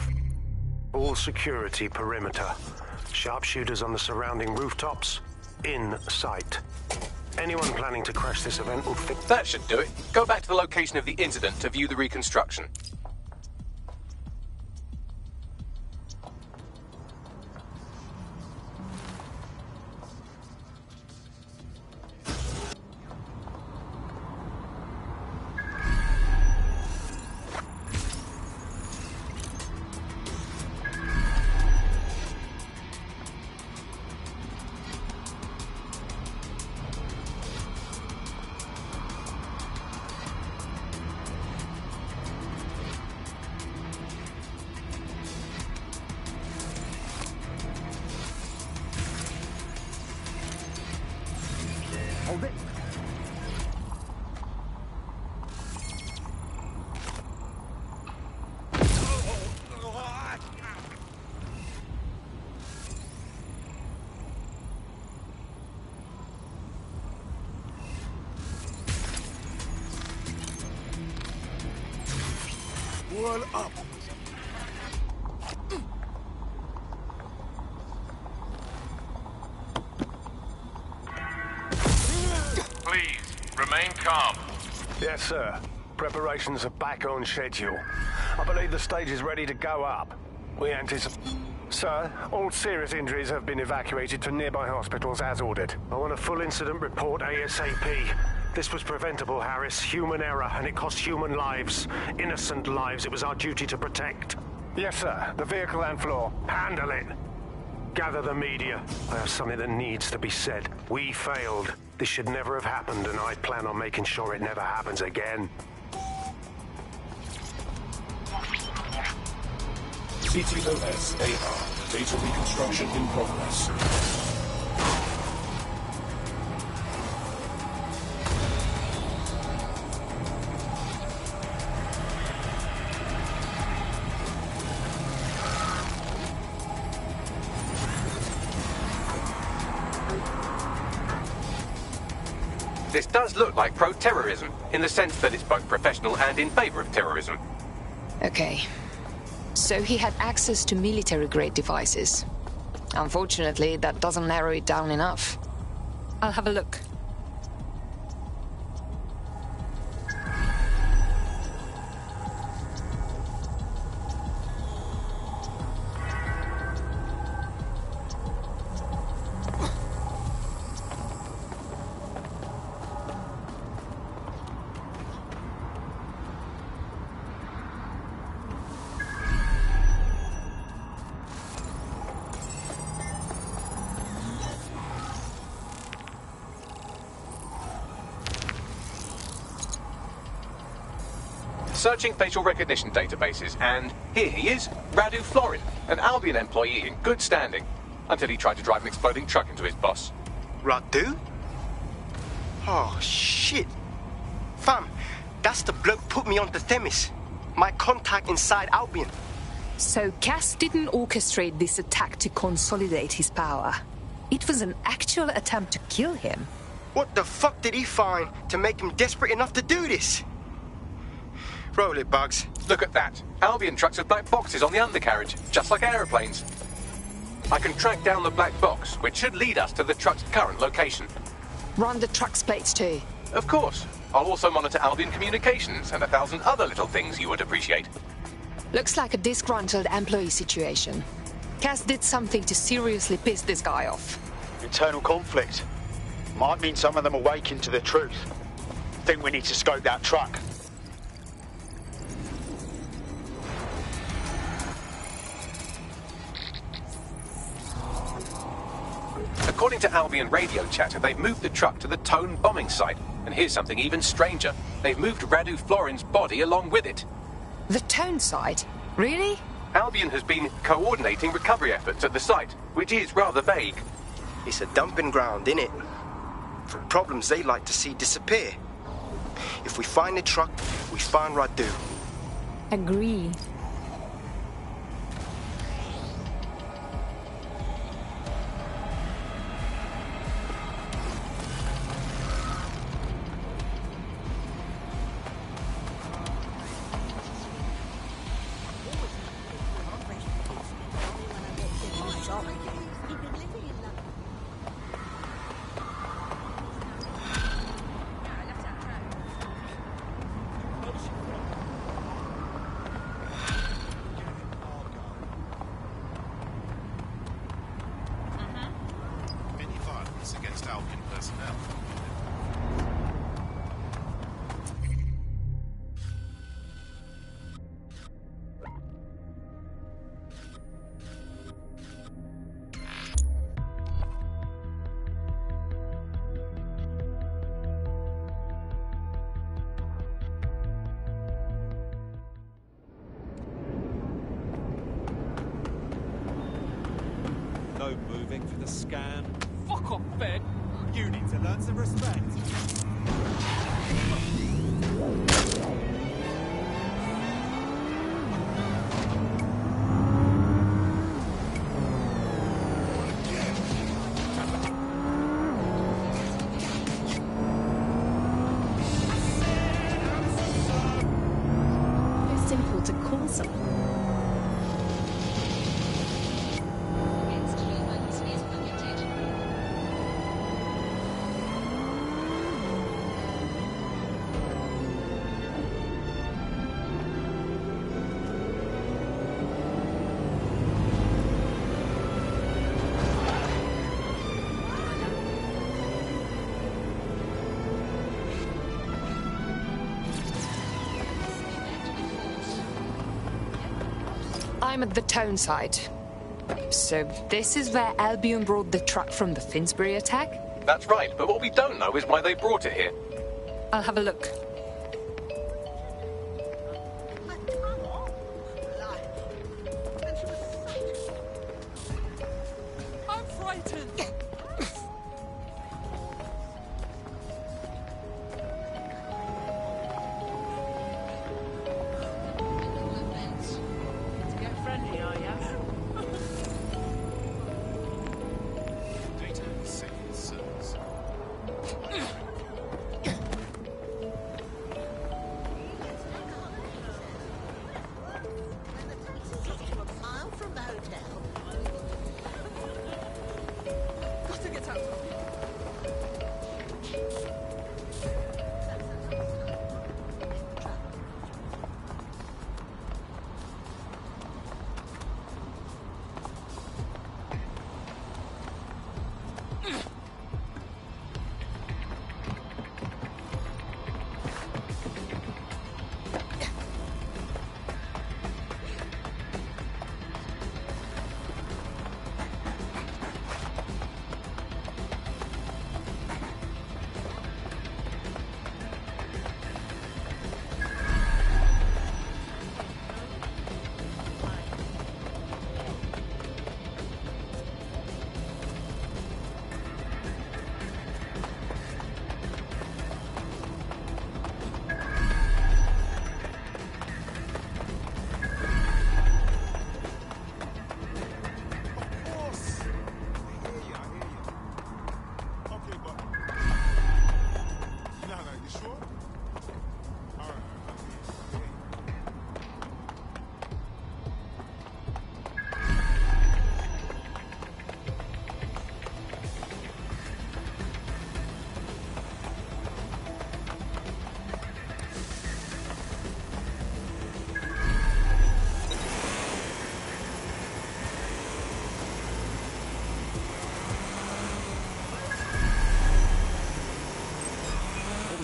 full security perimeter. Sharpshooters on the surrounding rooftops, in sight. Anyone planning to crash this event will think... That should do it. Go back to the location of the incident to view the reconstruction. Hold it. Wall up. Please, remain calm. Yes, sir. Preparations are back on schedule. I believe the stage is ready to go up. We anticipate... Sir, all serious injuries have been evacuated to nearby hospitals as ordered. I want a full incident report ASAP. This was preventable, Harris. Human error, and it cost human lives. Innocent lives it was our duty to protect. Yes, sir. The vehicle and floor. Handle it. Gather the media. I have something that needs to be said. We failed. This should never have happened, and I plan on making sure it never happens again. CTOS AR. Data reconstruction in progress. This does look like pro-terrorism, in the sense that it's both professional and in favor of terrorism. Okay. So he had access to military-grade devices. Unfortunately, that doesn't narrow it down enough. I'll have a look. searching facial recognition databases, and here he is, Radu Florin, an Albion employee in good standing, until he tried to drive an exploding truck into his boss. Radu? Oh, shit. Fam, that's the bloke put me onto Themis. My contact inside Albion. So Cass didn't orchestrate this attack to consolidate his power. It was an actual attempt to kill him. What the fuck did he find to make him desperate enough to do this? Roll it, Bugs. Look at that. Albion trucks with black boxes on the undercarriage, just like aeroplanes. I can track down the black box, which should lead us to the truck's current location. Run the truck's plates too. Of course. I'll also monitor Albion communications and 1,000 other little things you would appreciate. Looks like a disgruntled employee situation. Cass did something to seriously piss this guy off. Internal conflict. Might mean some of them awaken to the truth. Think we need to scope that truck. According to Albion radio chatter, they've moved the truck to the Tone bombing site. And here's something even stranger. They've moved Radu Florin's body along with it. The Tone site? Really? Albion has been coordinating recovery efforts at the site, which is rather vague. It's a dumping ground, innit? For problems they like to see disappear. If we find the truck, we find Radu. Agree. Against Albion personnel. No moving for the scan. Fuck off, Ben. You need to learn some respect. It's simple to call someone. I'm at the Tone site. So this is where Albion brought the truck from the Finsbury attack? That's right, but what we don't know is why they brought it here. I'll have a look. I'm frightened. Friendly, are ya? Data second service. Gotta get out.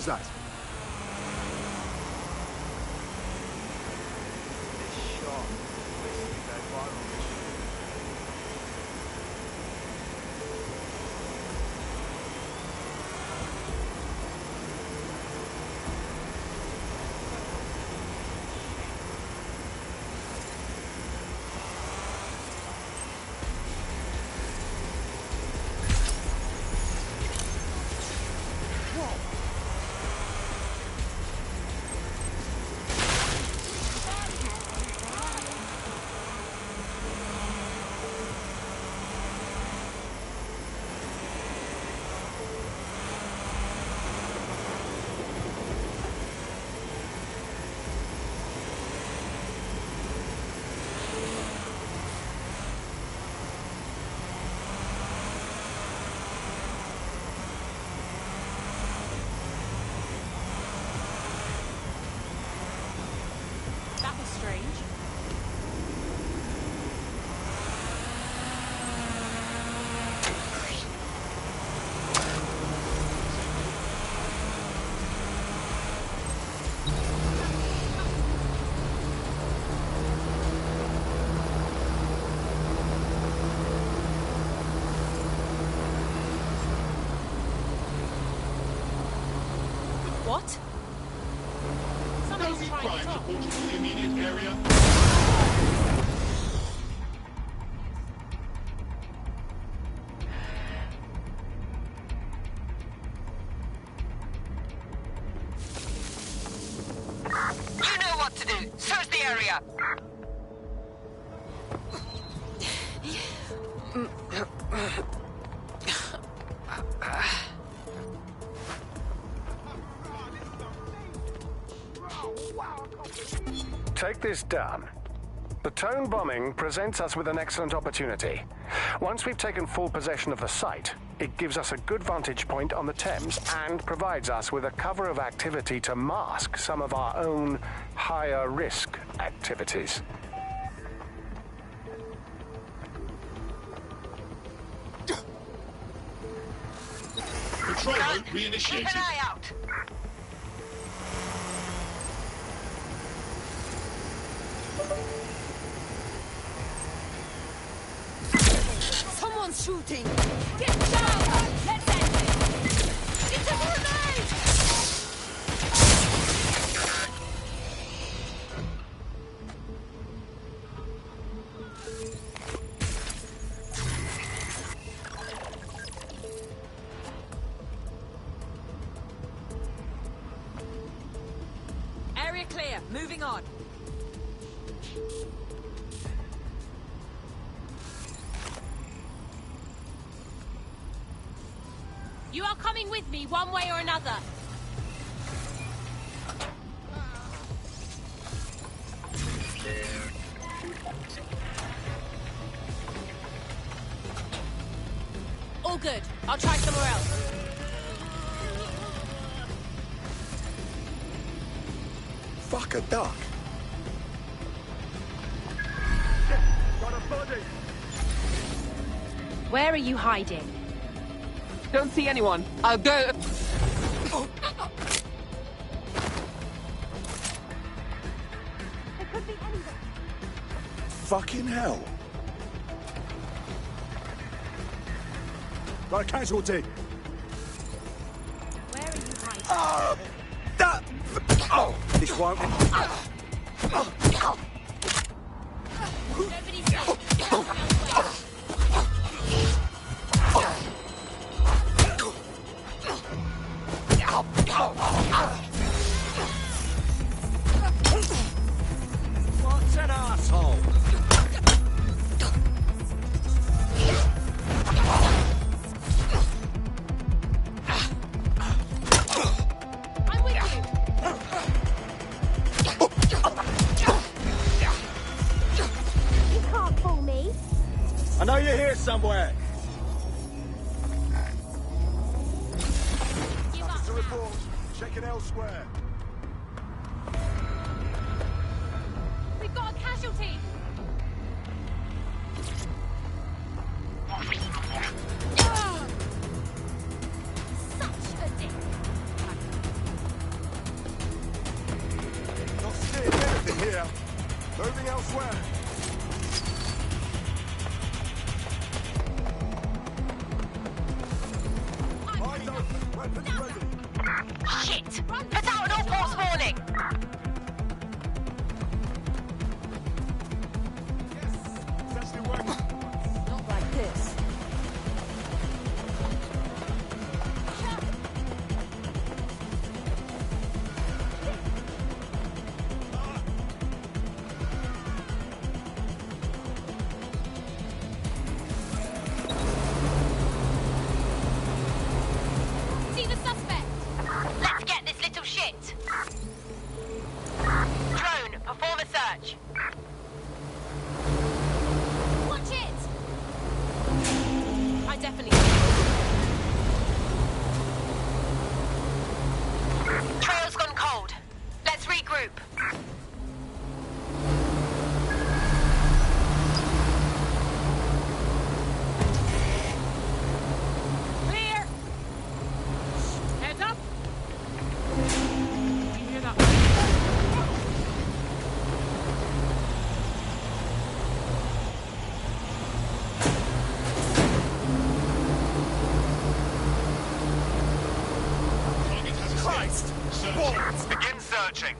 was that? What? Somebody's trying to talk. The immediate area. You know what to do. Search the area. Take this down. The Tone bombing presents us with an excellent opportunity. Once we've taken full possession of the site, it gives us a good vantage point on the Thames and provides us with a cover of activity to mask some of our own higher risk activities. Control mode reinitiated. Keep an eye out. Someone's shooting! Get down! Let's end it! It's a grenade! Area clear. Moving on. You are coming with me one way or another. All good. I'll try somewhere else. Fuck a duck. Got a body. Where are you hiding? Don't see anyone. I'll go. Fucking hell. Got a casualty. Where are you hiding? This won't. Nobody's safe. What's an asshole? I'm with you. You can't fool me. I know you're here somewhere. To report. Checking elsewhere. We've got a casualty. Such a dick. Shit! Put out an all-ports warning! Not like this. See the suspect! Let's get this little shit! Drone, perform a search. Watch it! I definitely... Trail's gone cold. Let's regroup. Clear! Heads up! You hear that? Christ! Balls! Begin searching.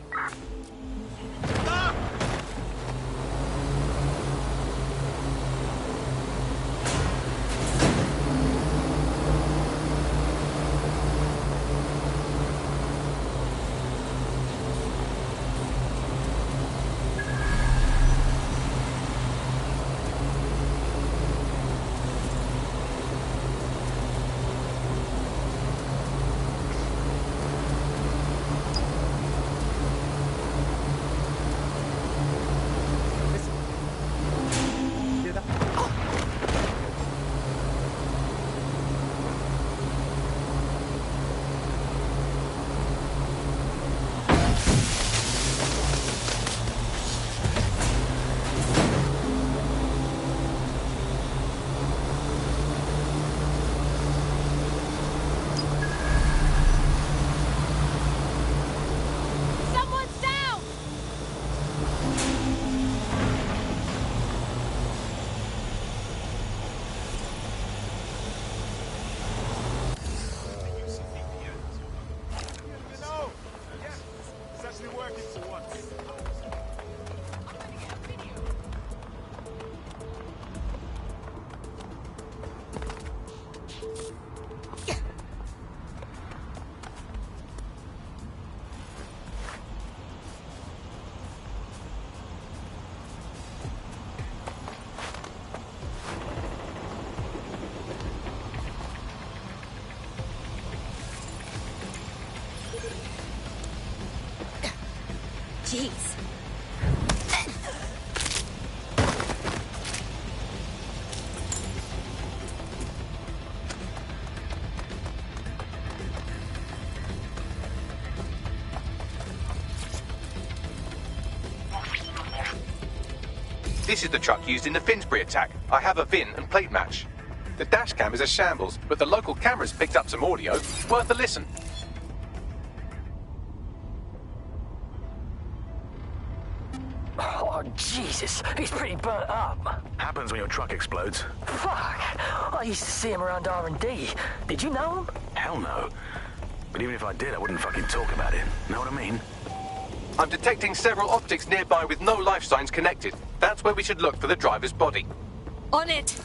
Someone's down! You know, it's actually working for once. Jeez. This is the truck used in the Finsbury attack. I have a VIN and plate match. The dash cam is a shambles, but the local cameras picked up some audio. Worth a listen. Oh, Jesus, he's pretty burnt up. Happens when your truck explodes. Fuck! I used to see him around R&D. Did you know him? Hell no. But even if I did, I wouldn't fucking talk about it. Know what I mean? I'm detecting several optics nearby with no life signs connected. That's where we should look for the driver's body. On it!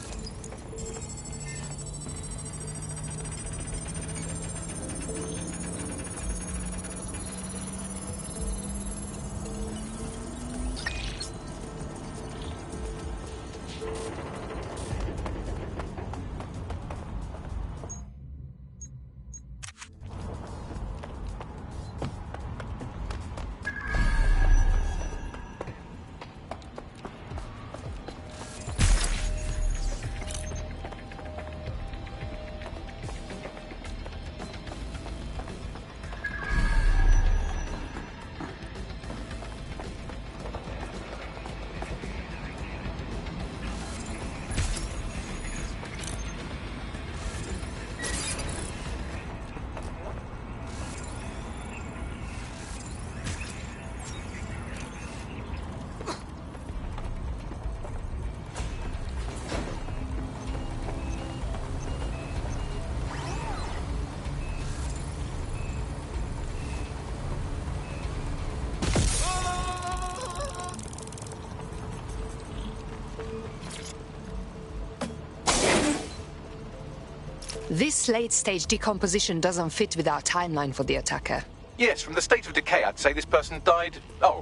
This late-stage decomposition doesn't fit with our timeline for the attacker. Yes, from the state of decay, I'd say this person died,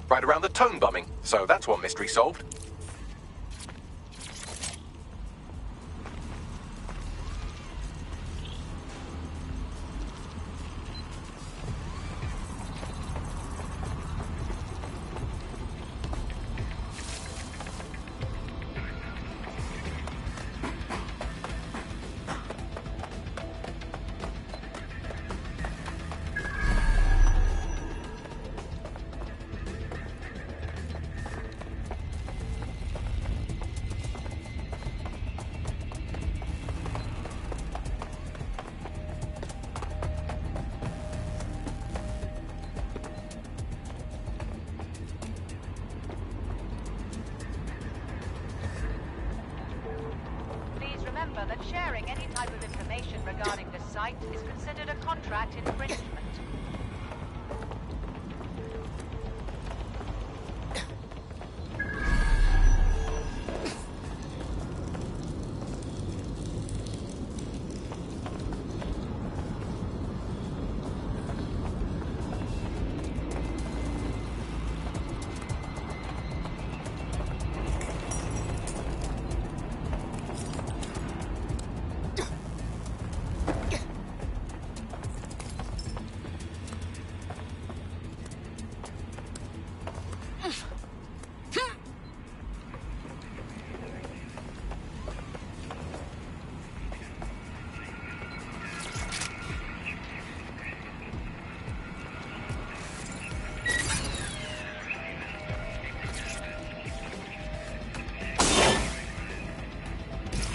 right around the tone bombing. So that's one mystery solved. Remember that sharing any type of information regarding this site is considered a contract infringement.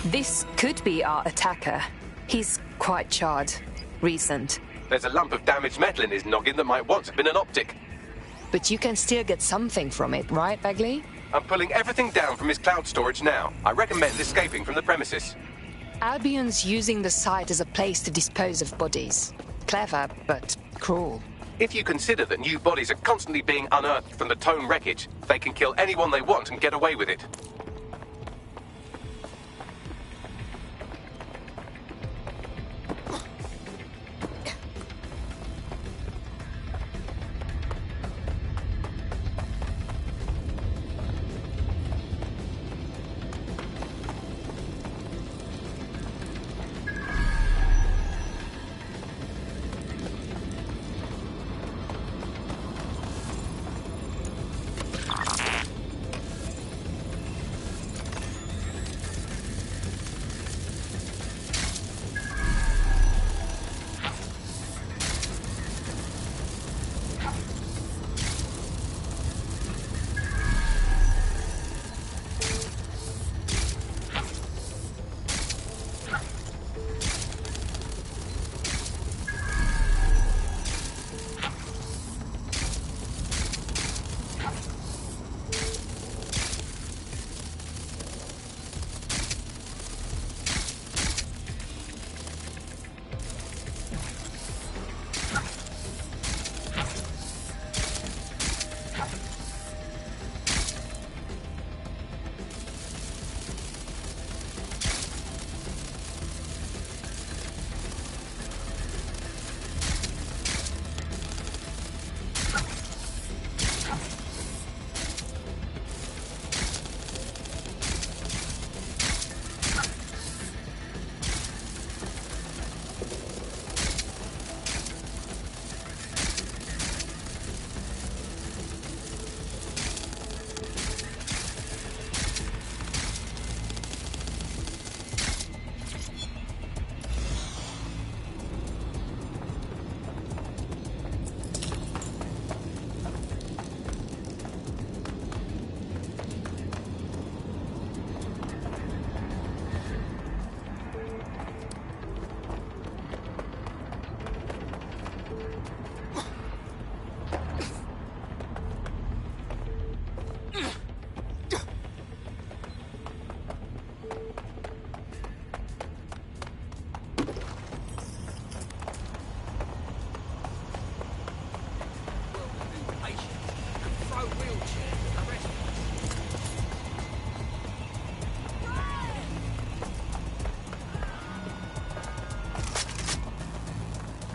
This could be our attacker. He's quite charred. Recent. There's a lump of damaged metal in his noggin that might once have been an optic. But you can still get something from it, right, Bagley? I'm pulling everything down from his cloud storage now. I recommend escaping from the premises. Albion's using the site as a place to dispose of bodies. Clever, but cruel. If you consider that new bodies are constantly being unearthed from the Tone wreckage, they can kill anyone they want and get away with it.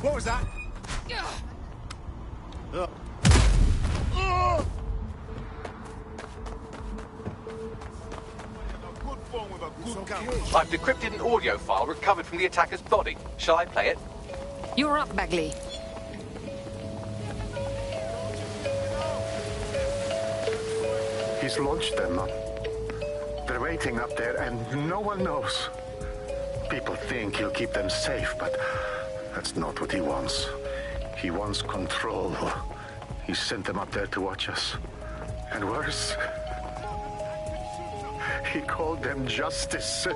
What was that? I've decrypted an audio file recovered from the attacker's body. Shall I play it? You're up, Bagley. He's launched them. They're waiting up there, and no one knows. People think he'll keep them safe, but that's not what he wants. He wants control. He sent them up there to watch us. And worse, he called them justice.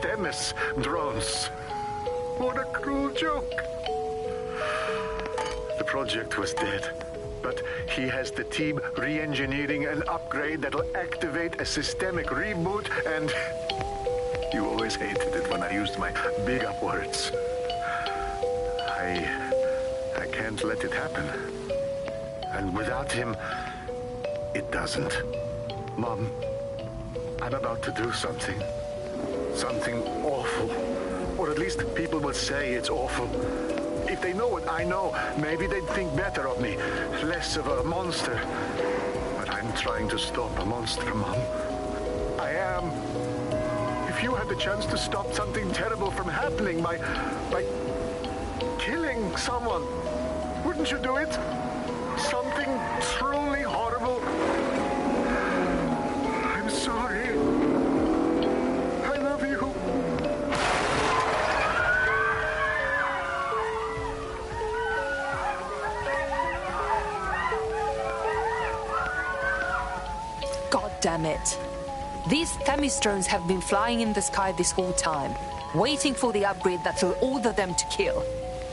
Them as drones. What a cruel joke. The project was dead. But he has the team re-engineering an upgrade that'll activate a systemic reboot, and you always hated it when I used my big up words. I can't let it happen. And without him, it doesn't. Mom, I'm about to do something. Something awful. Or at least people will say it's awful. If they know what I know, maybe they'd think better of me. Less of a monster. But I'm trying to stop a monster, Mom. I am. If you had the chance to stop something terrible from happening by killing someone, wouldn't you do it? Something truly horrible. I'm sorry. I love you. God damn it. These Themis drones have been flying in the sky this whole time, waiting for the upgrade that'll order them to kill.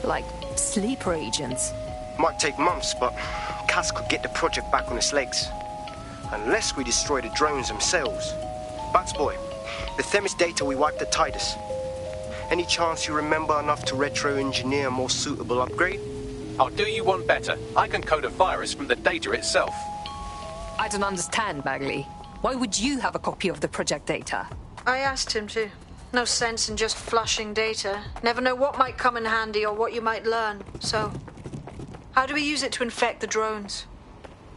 Like sleeper agents. Might take months, but Cass could get the project back on its legs. Unless we destroy the drones themselves. Bats boy, the Themis data we wiped at Titus. Any chance you remember enough to retro-engineer a more suitable upgrade? I'll do you one better. I can code a virus from the data itself. I don't understand, Bagley. Why would you have a copy of the project data? I asked him to. No sense in just flushing data. Never know what might come in handy or what you might learn. So, how do we use it to infect the drones?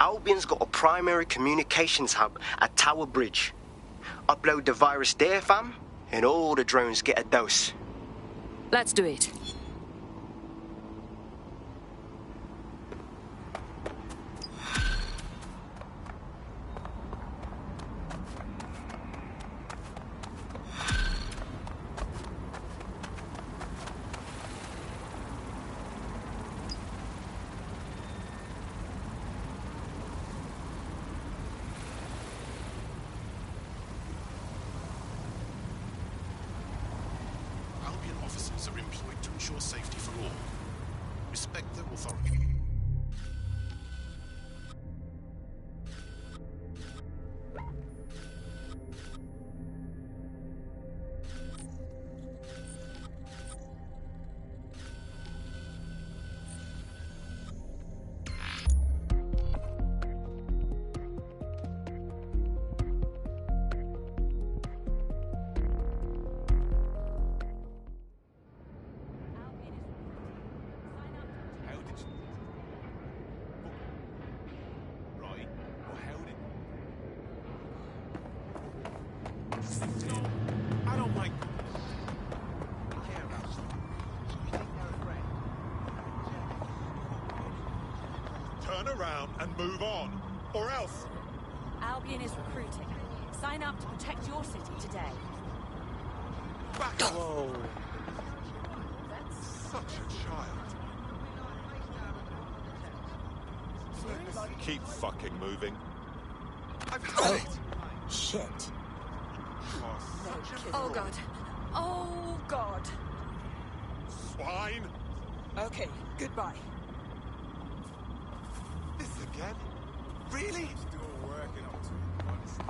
Albion's got a primary communications hub at Tower Bridge. Upload the virus there, fam, and all the drones get a dose. Let's do it. Officers are employed to ensure safety for all. Respect their authority. Turn around and move on, or else... Albion is recruiting. Sign up to protect your city today. Back off! Whoa. That's such a child. Keep fucking moving. I've had it! Shit. You are such a Oh god. Oh god. swine! Okay, goodbye. This again? Really? Still working on it, honestly.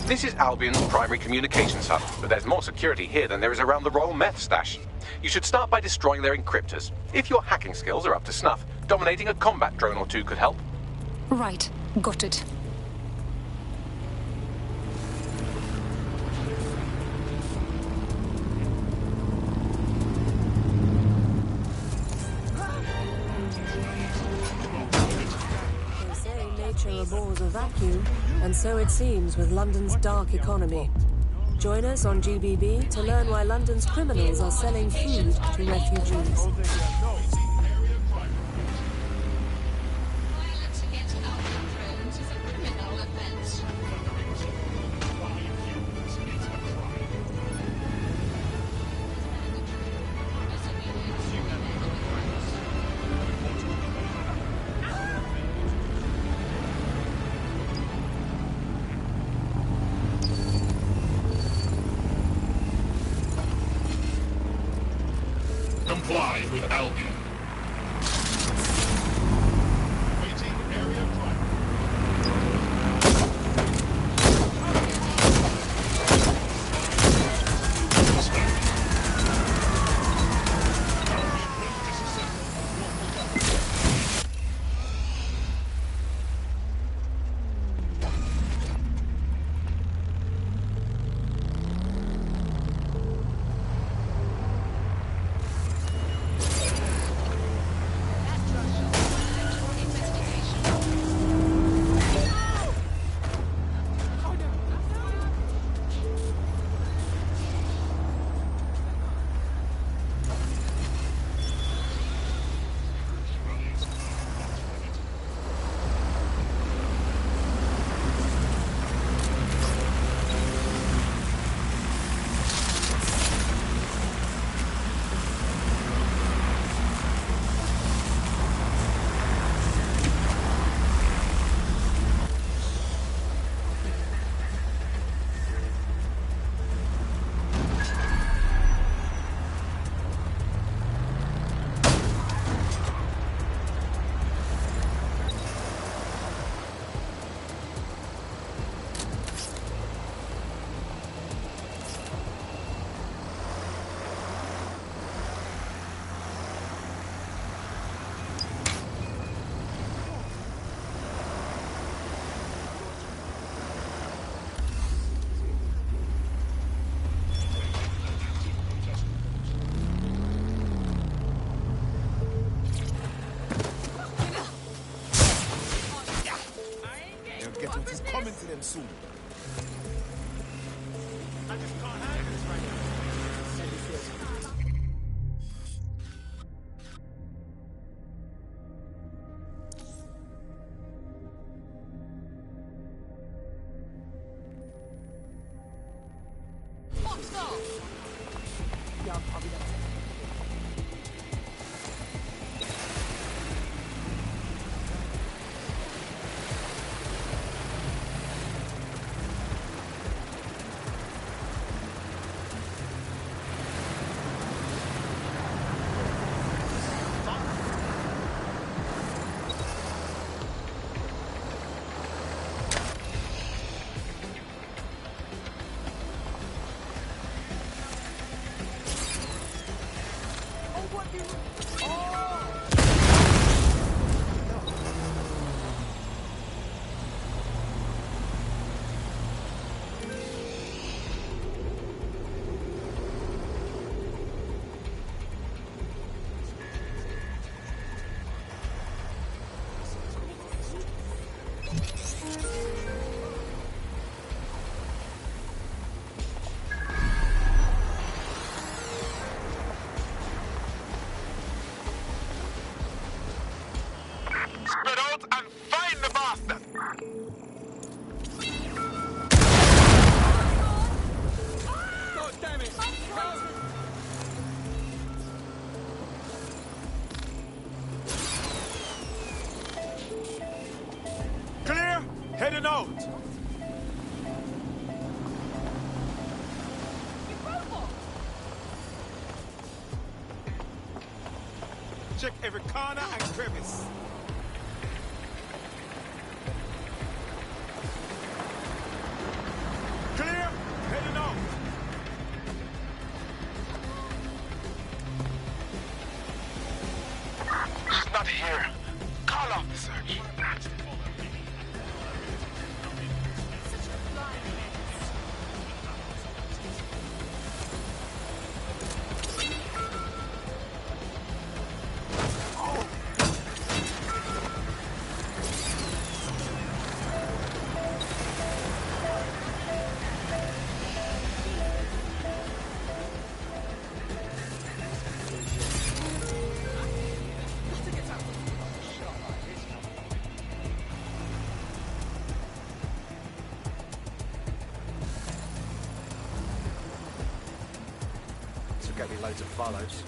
This is Albion's primary communications hub, but there's more security here than there is around the Royal Meth Stash. You should start by destroying their encryptors. If your hacking skills are up to snuff, dominating a combat drone or two could help. Right. Got it. They say nature abhors a vacuum, and so it seems with London's dark economy. Join us on GBB to learn why London's criminals are selling food to refugees. Comply with Albion. Get what is coming to them soon. I just can't handle this right now. Box off! Yeah, I'll be there. Spread out and find the bastard! God damn it! Clear? Heading out. Check every corner and crevice. here. Call off the search. Get me loads of follows.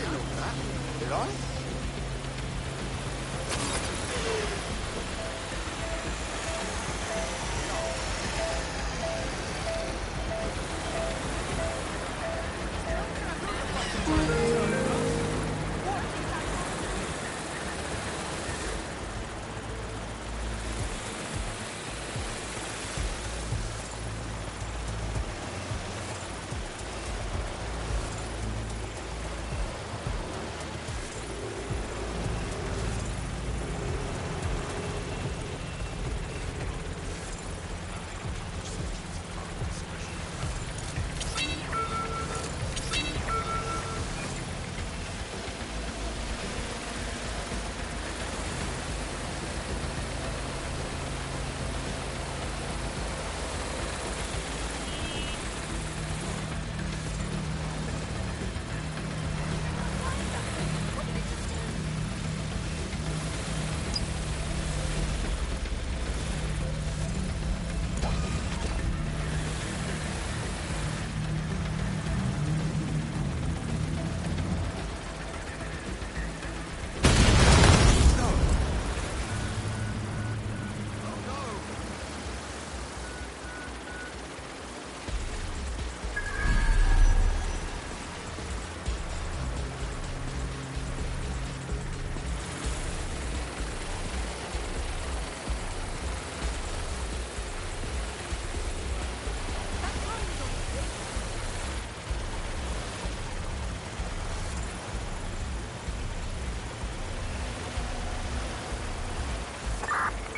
didn't know that, did I?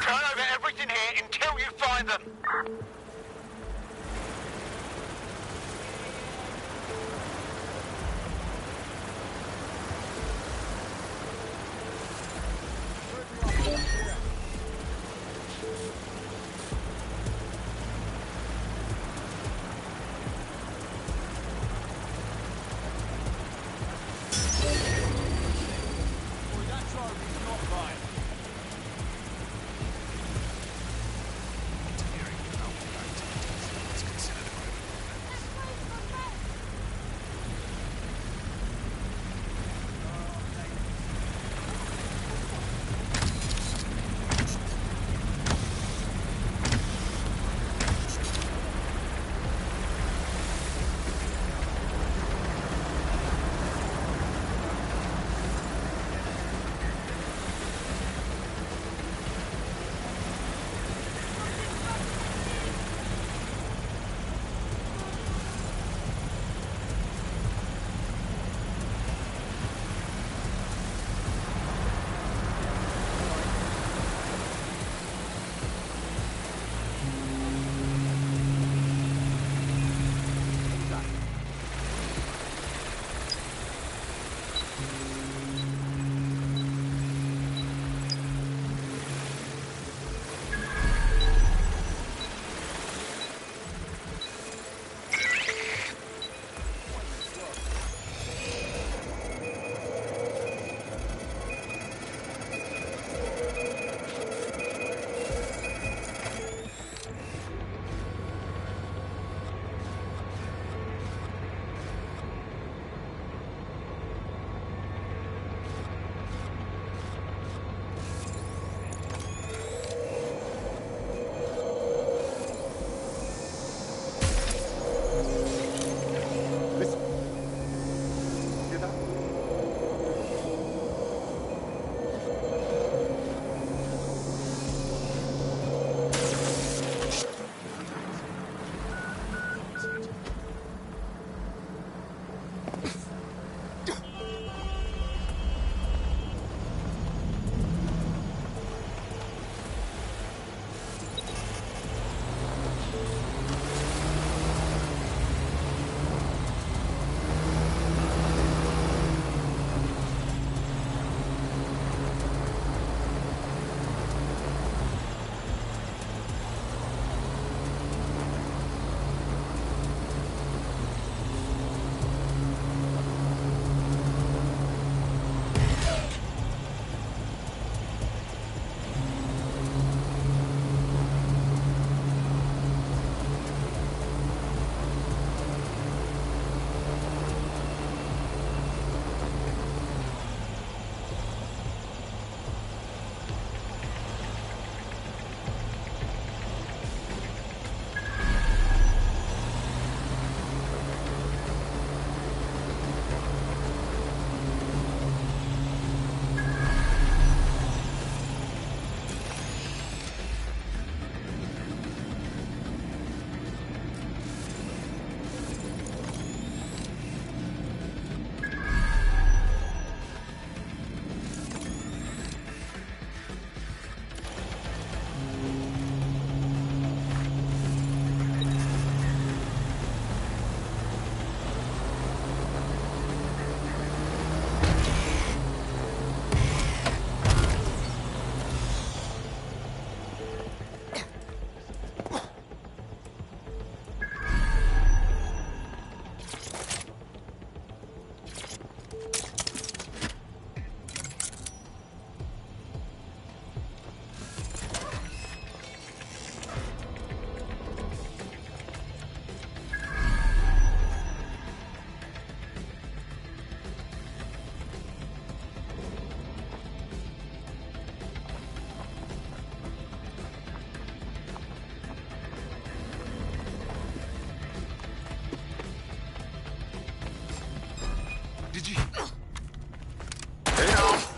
Turn over everything here until you find them. Hearing how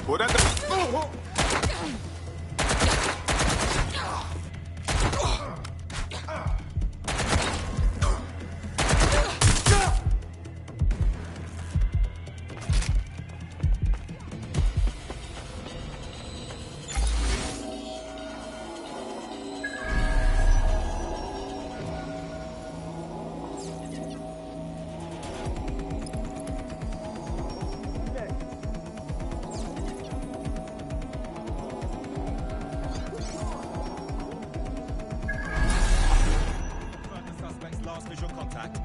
What that? Last visual contact.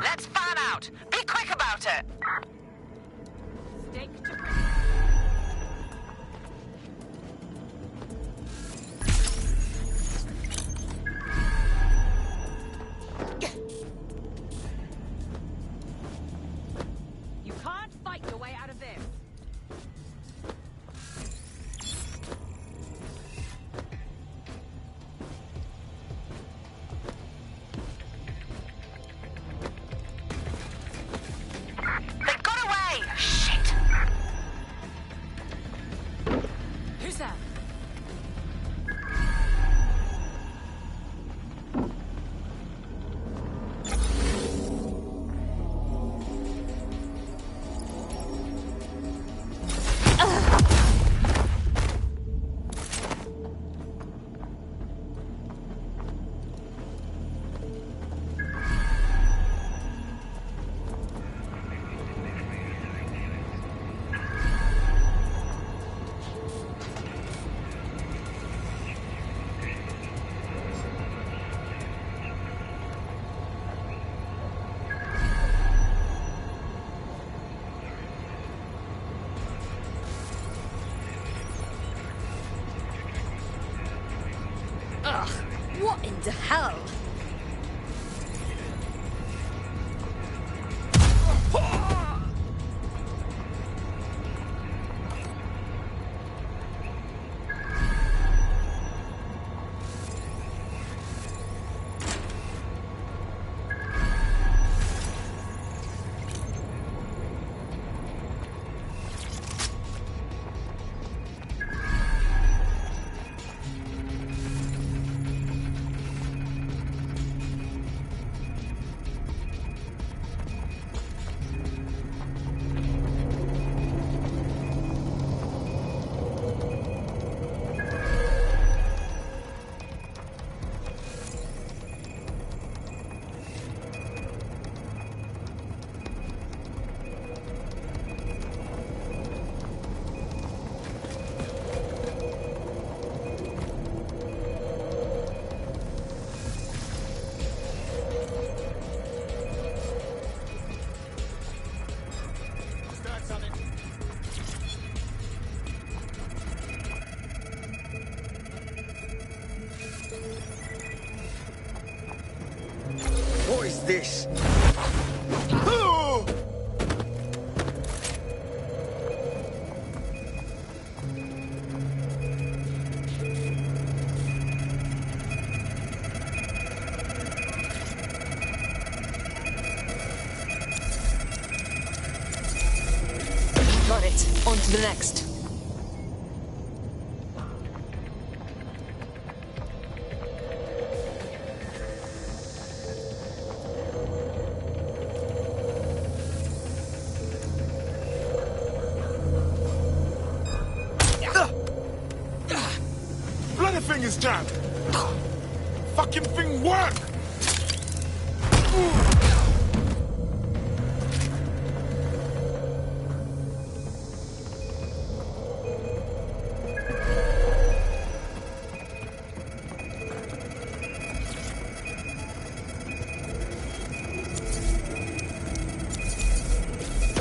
Let's fan out. Be quick about it. Stake to You can't fight your way out of this. They got away! Shit! Who's that? Ugh, what in the hell? What is this? Got it. On to the next. Bloody thing is jammed. Fucking thing work.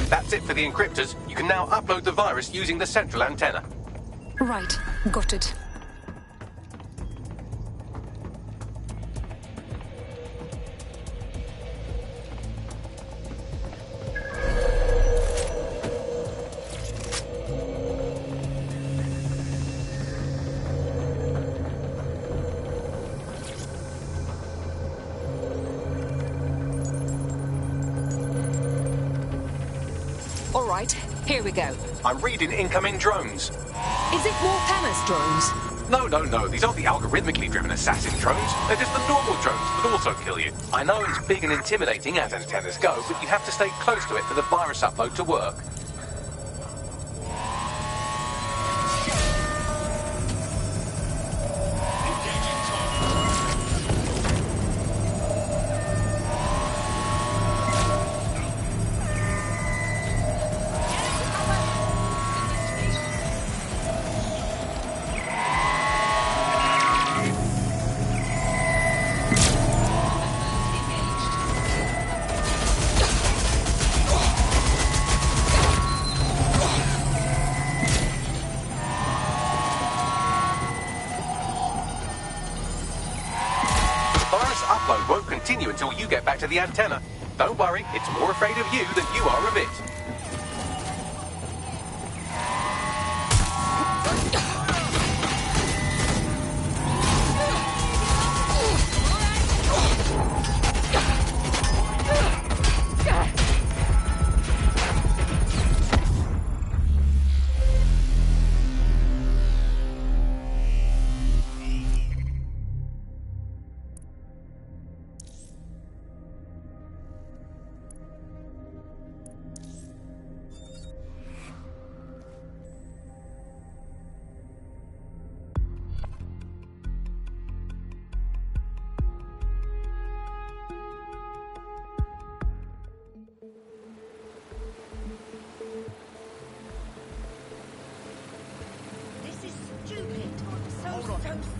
That's it for the encryptors. You can now upload the virus using the central antenna. Right, got it. All right, here we go. I'm reading incoming drones. Is it more Palace drones? No. These aren't the algorithmically driven assassin drones. They're just the normal drones that also kill you. I know it's big and intimidating as antennas go, but you have to stay close to it for the virus upload to work. Upload won't continue until you get back to the antenna. Don't worry, it's more afraid of you than you are of it.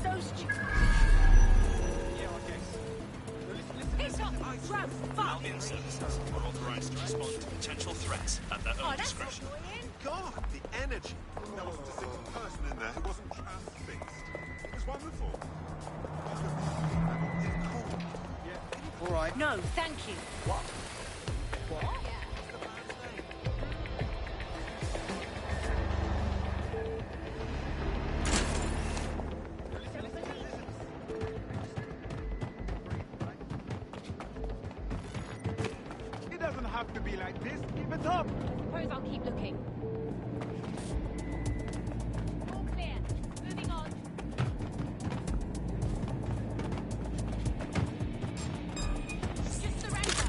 So stupid. It's not drug, fuck! In services are authorized to respond to potential threats at their own discretion. God, the energy. There wasn't a single person in there who wasn't transfixed. It was wonderful. All right. No, thank you. What? What? It doesn't have to be like this. Give it up. Suppose I'll keep looking. All clear. Moving on. Just surrender.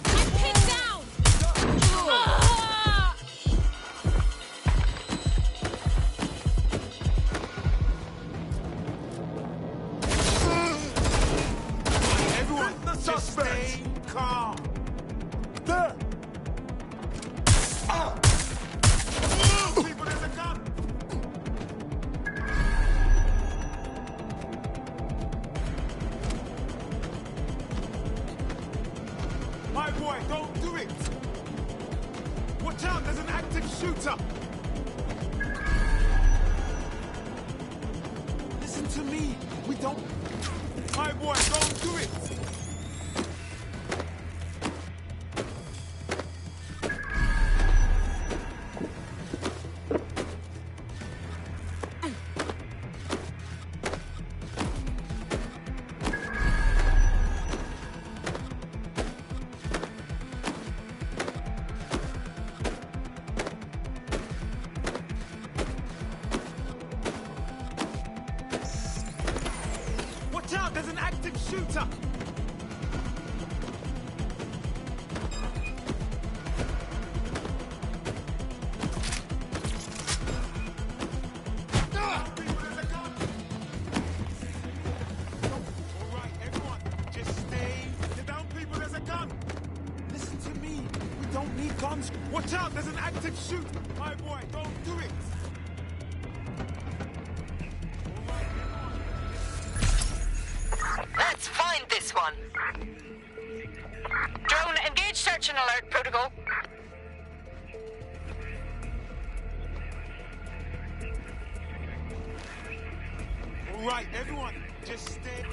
I'm pinned down. Ah! Everyone, just stay calm. There. People, there's a gun. My boy, don't do it. Watch out, there's an active shooter. Listen to me. We don't. My boy, don't do it. Watch out, there's an active shooter! Alright, everyone, just stay. Get down, people, there's a gun! Listen to me, we don't need guns. Watch out, there's an active shooter! My boy, don't do it! Let's find this one. Drone, engage Search and alert protocol. All right, everyone, just stay.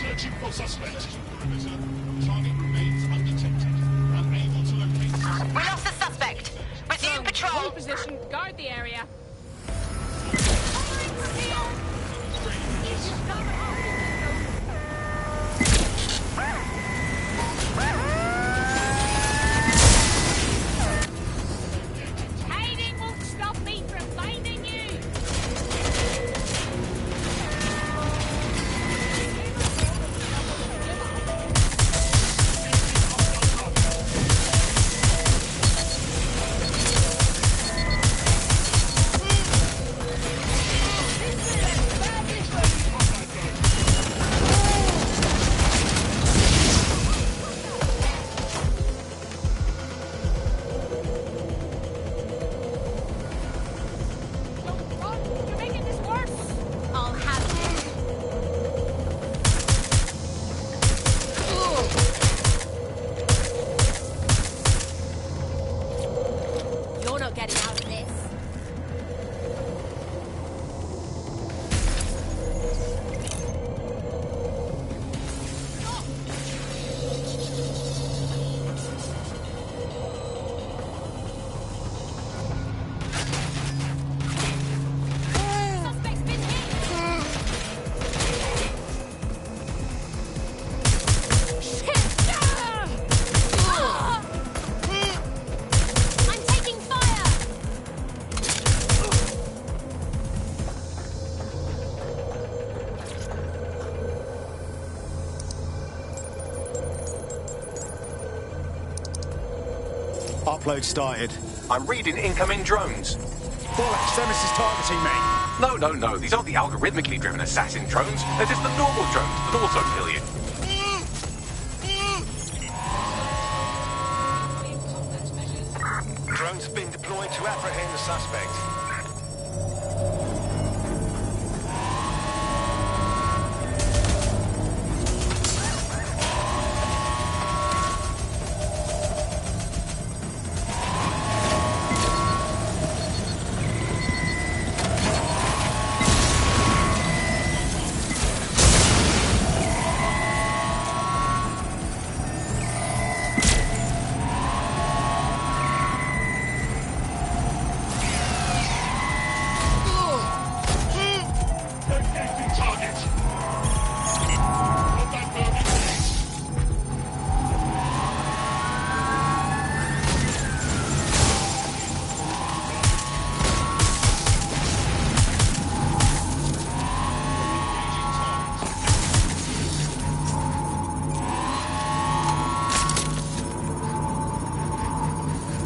Searching for suspect. Target remains undetected. Unable to locate suspect. We lost the suspect. Resume patrol. Hold position. Guard the area. Hiding won't stop me from finding you. You're making this worse. I'll have it. You're not getting out of this. Suspect's been hit. Shit! I'm taking fire. Upload started. I'm reading incoming drones. Bollocks, Semis is targeting me. No. These aren't the algorithmically driven assassin drones. They're just the normal drones that also kill you. Drones been deployed to apprehend the suspect. Locating target. Contact target.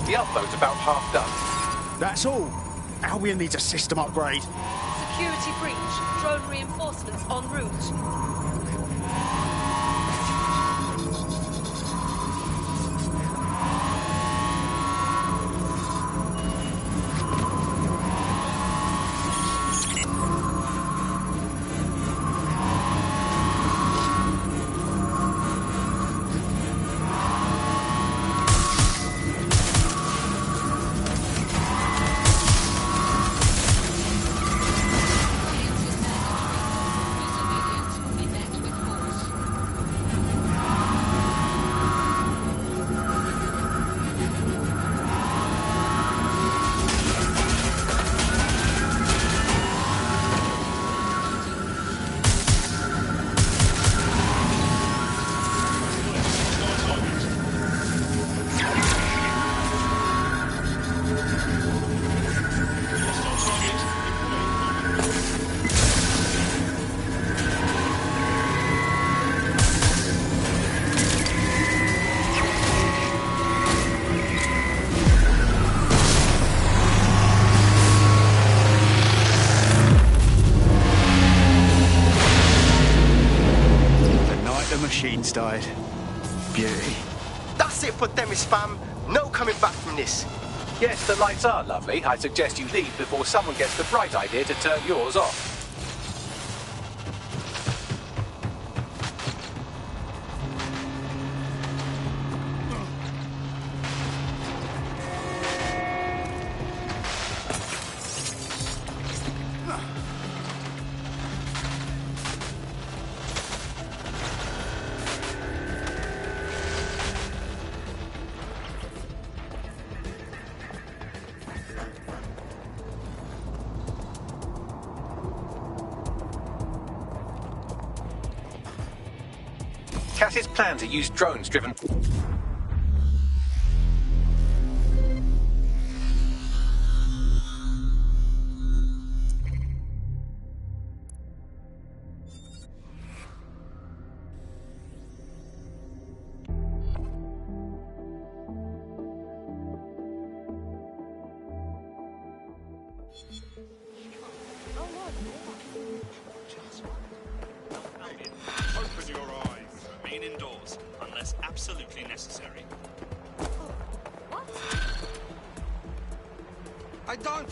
The upload's about half done. That's all. Albion needs a system upgrade. Security breach. Drone reinforcements en route. Machines died. Beauty. That's it for Themis, fam. No coming back from this. Yes, the lights are lovely. I suggest you leave before someone gets the bright idea to turn yours off. Cass's plan to use drones driven... Open your eyes. Remain indoors, unless absolutely necessary. I don't...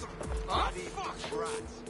Oh, fuck! Rats.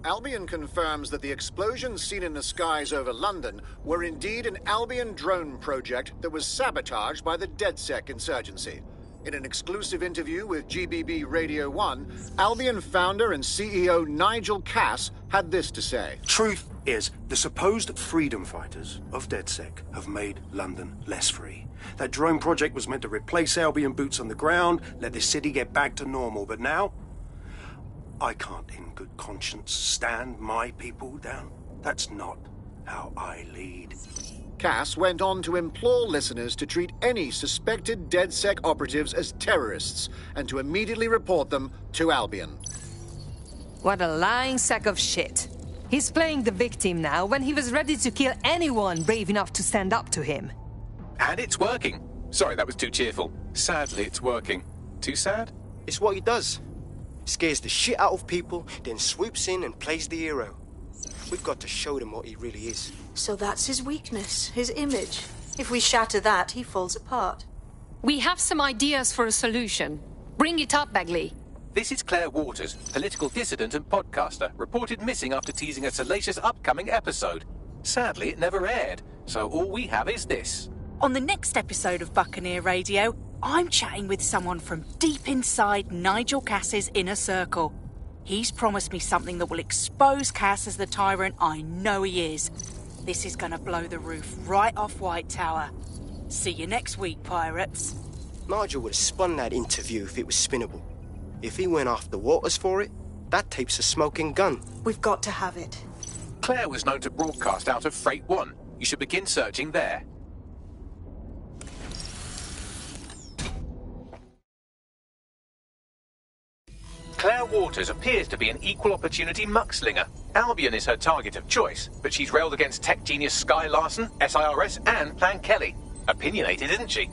Albion confirms that the explosions seen in the skies over London were indeed an Albion drone project that was sabotaged by the DedSec insurgency. In an exclusive interview with GBB Radio 1, Albion founder and CEO Nigel Cass had this to say. Truth is, the supposed freedom fighters of DedSec have made London less free. That drone project was meant to replace Albion boots on the ground, let the city get back to normal, but now I can't in good conscience stand my people down. That's not how I lead. Cass went on to implore listeners to treat any suspected DedSec operatives as terrorists and to immediately report them to Albion. What a lying sack of shit. He's playing the victim now when he was ready to kill anyone brave enough to stand up to him. And it's working. Sorry, that was too cheerful. Sadly, it's working. Too sad? It's what he does. Scares the shit out of people, then swoops in and plays the hero. We've got to show them what he really is. So that's his weakness, his image. If we shatter that, he falls apart. We have some ideas for a solution. Bring it up, Bagley. This is Claire Waters, political dissident and podcaster, reported missing after teasing a salacious upcoming episode. Sadly, it never aired, so all we have is this. On the next episode of Buccaneer Radio, I'm chatting with someone from deep inside Nigel Cass's inner circle. He's promised me something that will expose Cass as the tyrant I know he is. This is gonna blow the roof right off White Tower. See you next week, pirates. Nigel would have spun that interview if it was spinnable. If he went after Waters for it, that tape's a smoking gun. We've got to have it. Claire was known to broadcast out of Freight 1. You should begin searching there. Claire Waters appears to be an equal opportunity muckslinger. Albion is her target of choice, but she's railed against tech genius Sky Larson, SIRS, and Plan Kelly. Opinionated, isn't she?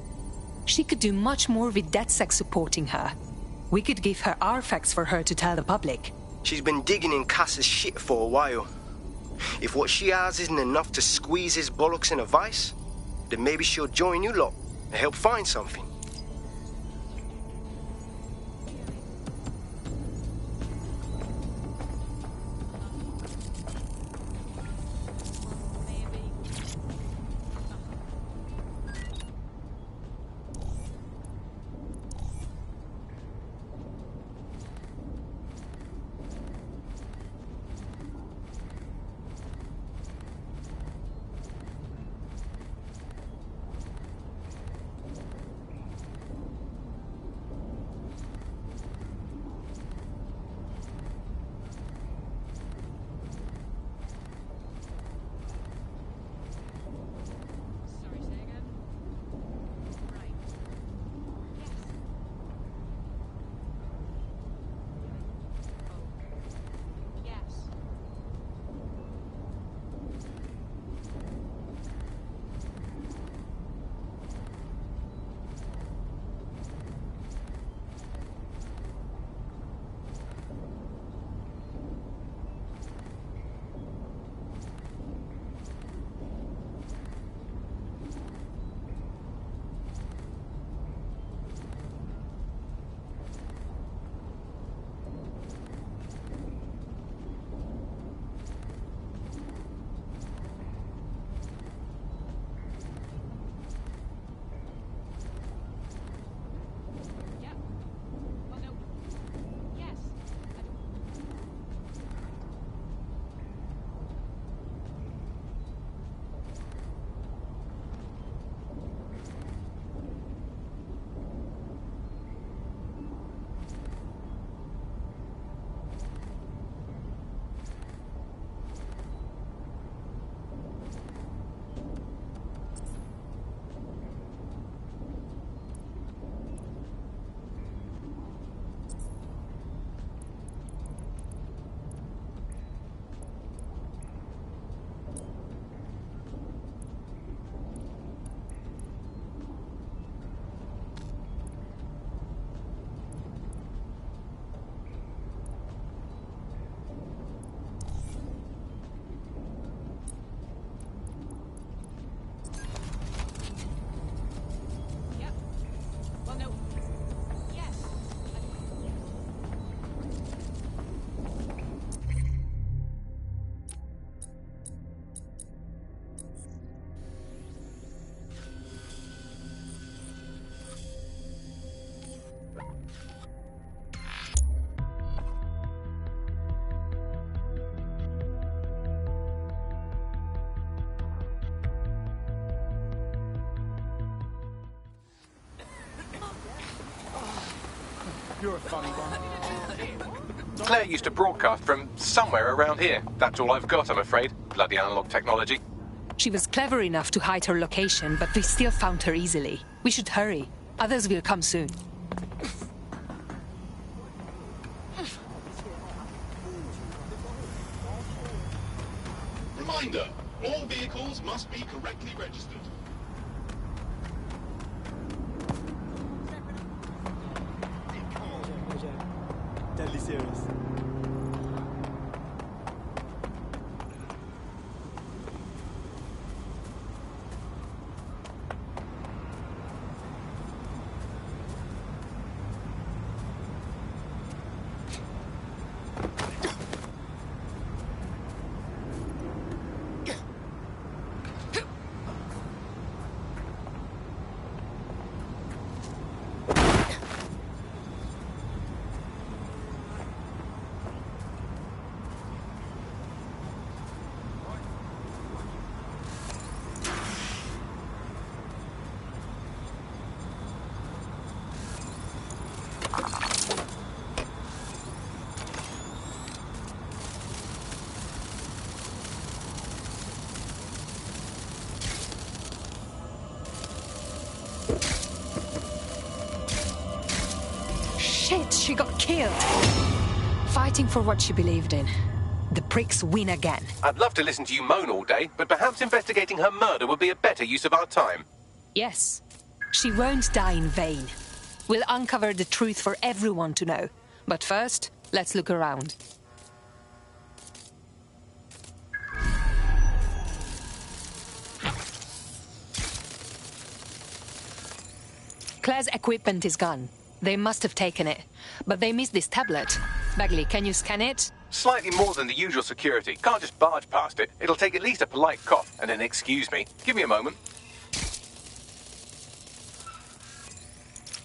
She could do much more with DedSec supporting her. We could give her our facts for her to tell the public. She's been digging in Cass's shit for a while. If what she has isn't enough to squeeze his bollocks in a vice, then maybe she'll join you lot and help find something. You're a funny one. Claire used to broadcast from somewhere around here. That's all I've got, I'm afraid. Bloody analog technology. She was clever enough to hide her location, but we still found her easily. We should hurry. Others will come soon. Reminder, all vehicles must be correctly registered. Deadly serious. she got killed. Fighting for what she believed in. The pricks win again. I'd love to listen to you moan all day, but perhaps investigating her murder would be a better use of our time. Yes. She won't die in vain. We'll uncover the truth for everyone to know. But first, let's look around. Claire's equipment is gone. They must have taken it. But they missed this tablet. Bagley, can you scan it? Slightly more than the usual security. Can't just barge past it. It'll take at least a polite cough and an excuse me. Give me a moment.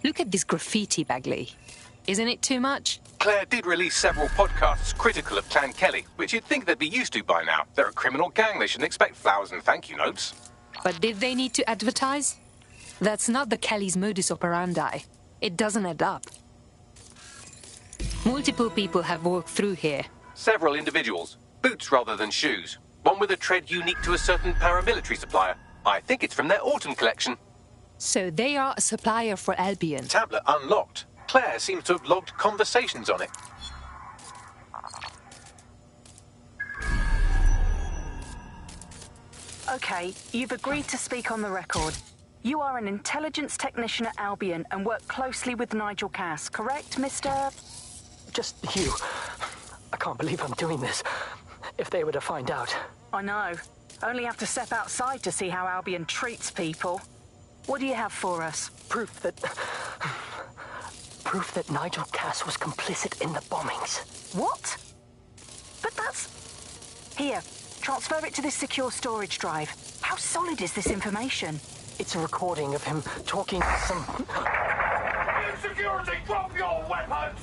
Look at this graffiti, Bagley. Isn't it too much? Claire did release several podcasts critical of Clan Kelly, which you'd think they'd be used to by now. They're a criminal gang. They shouldn't expect flowers and thank you notes. But did they need to advertise? That's not the Kelly's modus operandi. It doesn't add up. Multiple people have walked through here. Several individuals. Boots rather than shoes. One with a tread unique to a certain paramilitary supplier. I think it's from their autumn collection. So they are a supplier for Albion. Tablet unlocked. Claire seems to have logged conversations on it. Okay, you've agreed to speak on the record. You are an intelligence technician at Albion and work closely with Nigel Cass, correct, Mr...? Just you. I can't believe I'm doing this. If they were to find out. I know. Only have to step outside to see how Albion treats people. What do you have for us? Proof that Nigel Cass was complicit in the bombings. What? But that's... Here, transfer it to this secure storage drive. How solid is this information? It's a recording of him talking to some... Security, drop your weapons!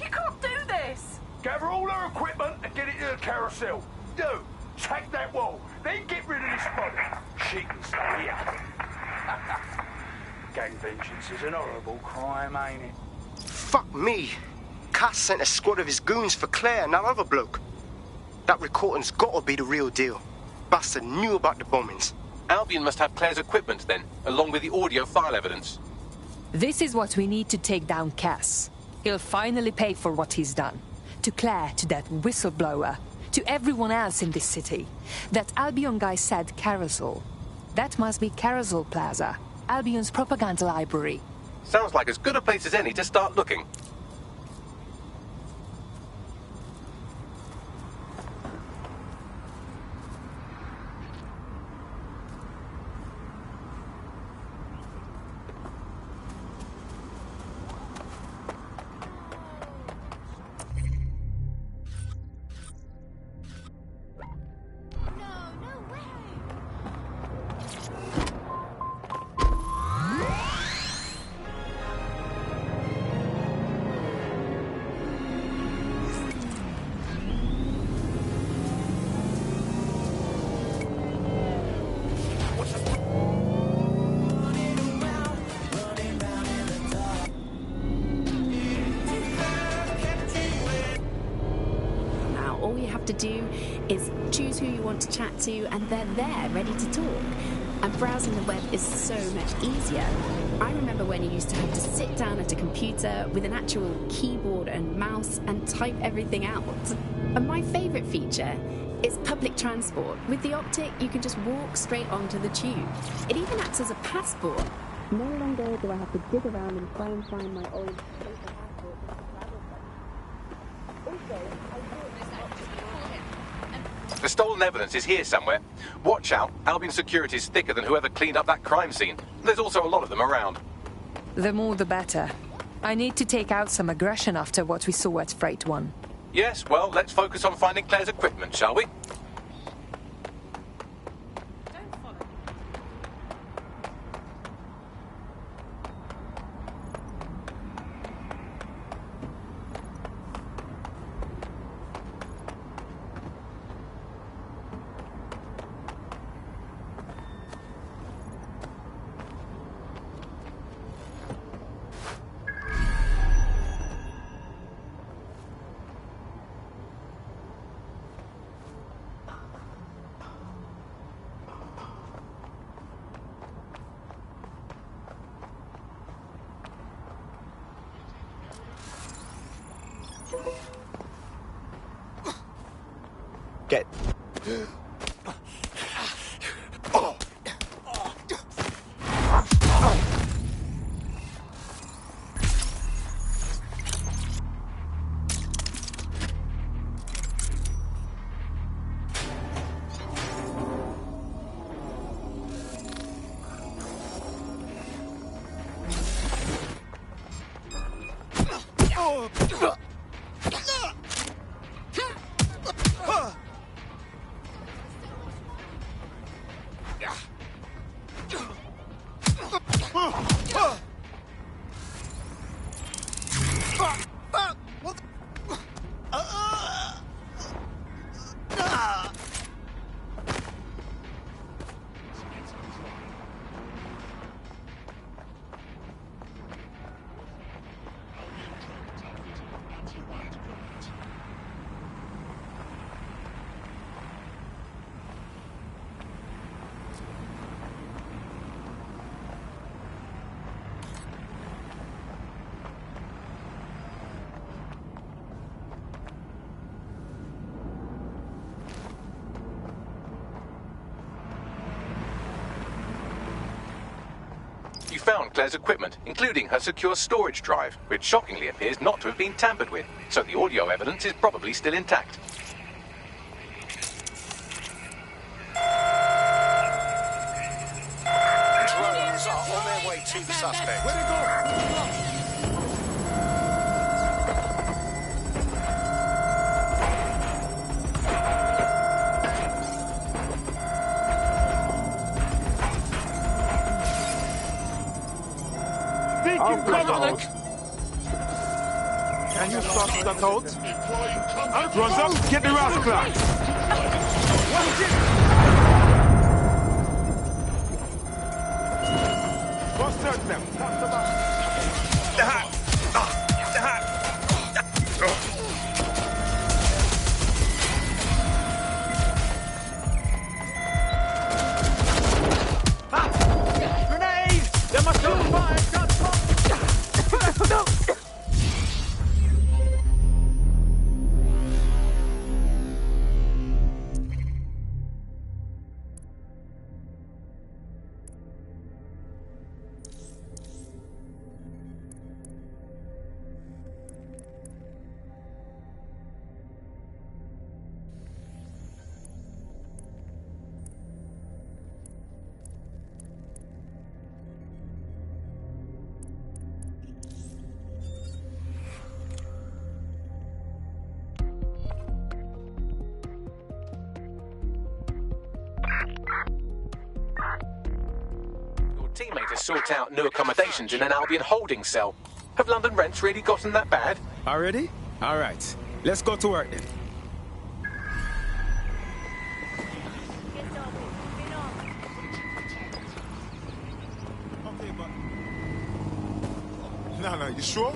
You can't do this! Gather all her equipment and get it to the carousel. Do. Take that wall. Then get rid of this body. She can stay here. Gang vengeance is an horrible crime, ain't it? Fuck me. Cass sent a squad of his goons for Claire and that other bloke. That recording's gotta be the real deal. Bastard knew about the bombings. Albion must have Claire's equipment then, along with the audio file evidence. This is what we need to take down Cass. He'll finally pay for what he's done. To Claire, to that whistleblower, to everyone else in this city. That Albion guy said Carousel. That must be Carousel Plaza, Albion's propaganda library. Sounds like as good a place as any to start looking. To do is choose who you want to chat to and they're there ready to talk, and browsing the web is so much easier. I remember when you used to have to sit down at a computer with an actual keyboard and mouse and type everything out. And my favourite feature is public transport. With the Optic you can just walk straight onto the tube. It even acts as a passport. No longer do I have to dig around and try and find my old paper passport. Also, The stolen evidence is here somewhere. Watch out, Albion security is thicker than whoever cleaned up that crime scene. There's also a lot of them around. The more the better. I need to take out some aggression after what we saw at Freight 1. Yes, well, let's focus on finding Claire's equipment, shall we? Get... You found Claire's equipment, including her secure storage drive, which shockingly appears not to have been tampered with, so the audio evidence is probably still intact. Drones are on their way to the suspect. Where'd it go? Can you start that out? Runs up, get the rascal out. Watch it! Go search them. Grenade! There must be fire! No! Teammate has sought out new accommodations in an Albion holding cell. Have London rents really gotten that bad? Already? All right. Let's go to work then. Okay, but... No, you sure?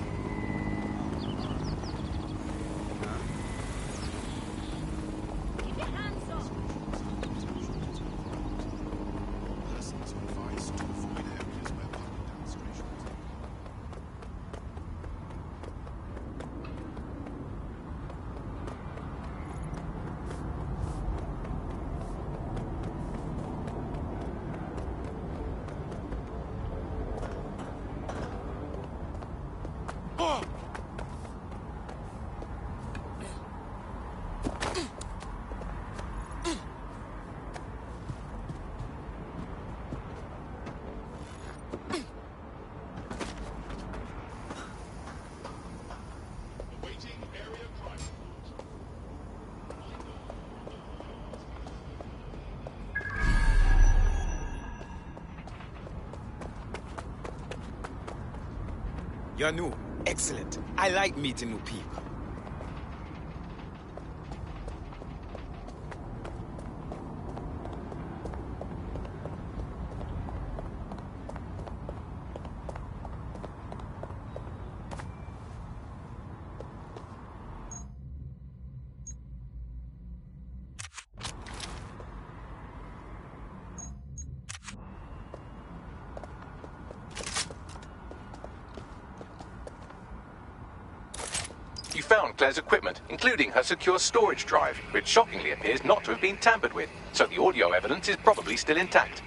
You're new. Excellent. I like meeting new people. You found Claire's equipment, including her secure storage drive, which shockingly appears not to have been tampered with, so the audio evidence is probably still intact.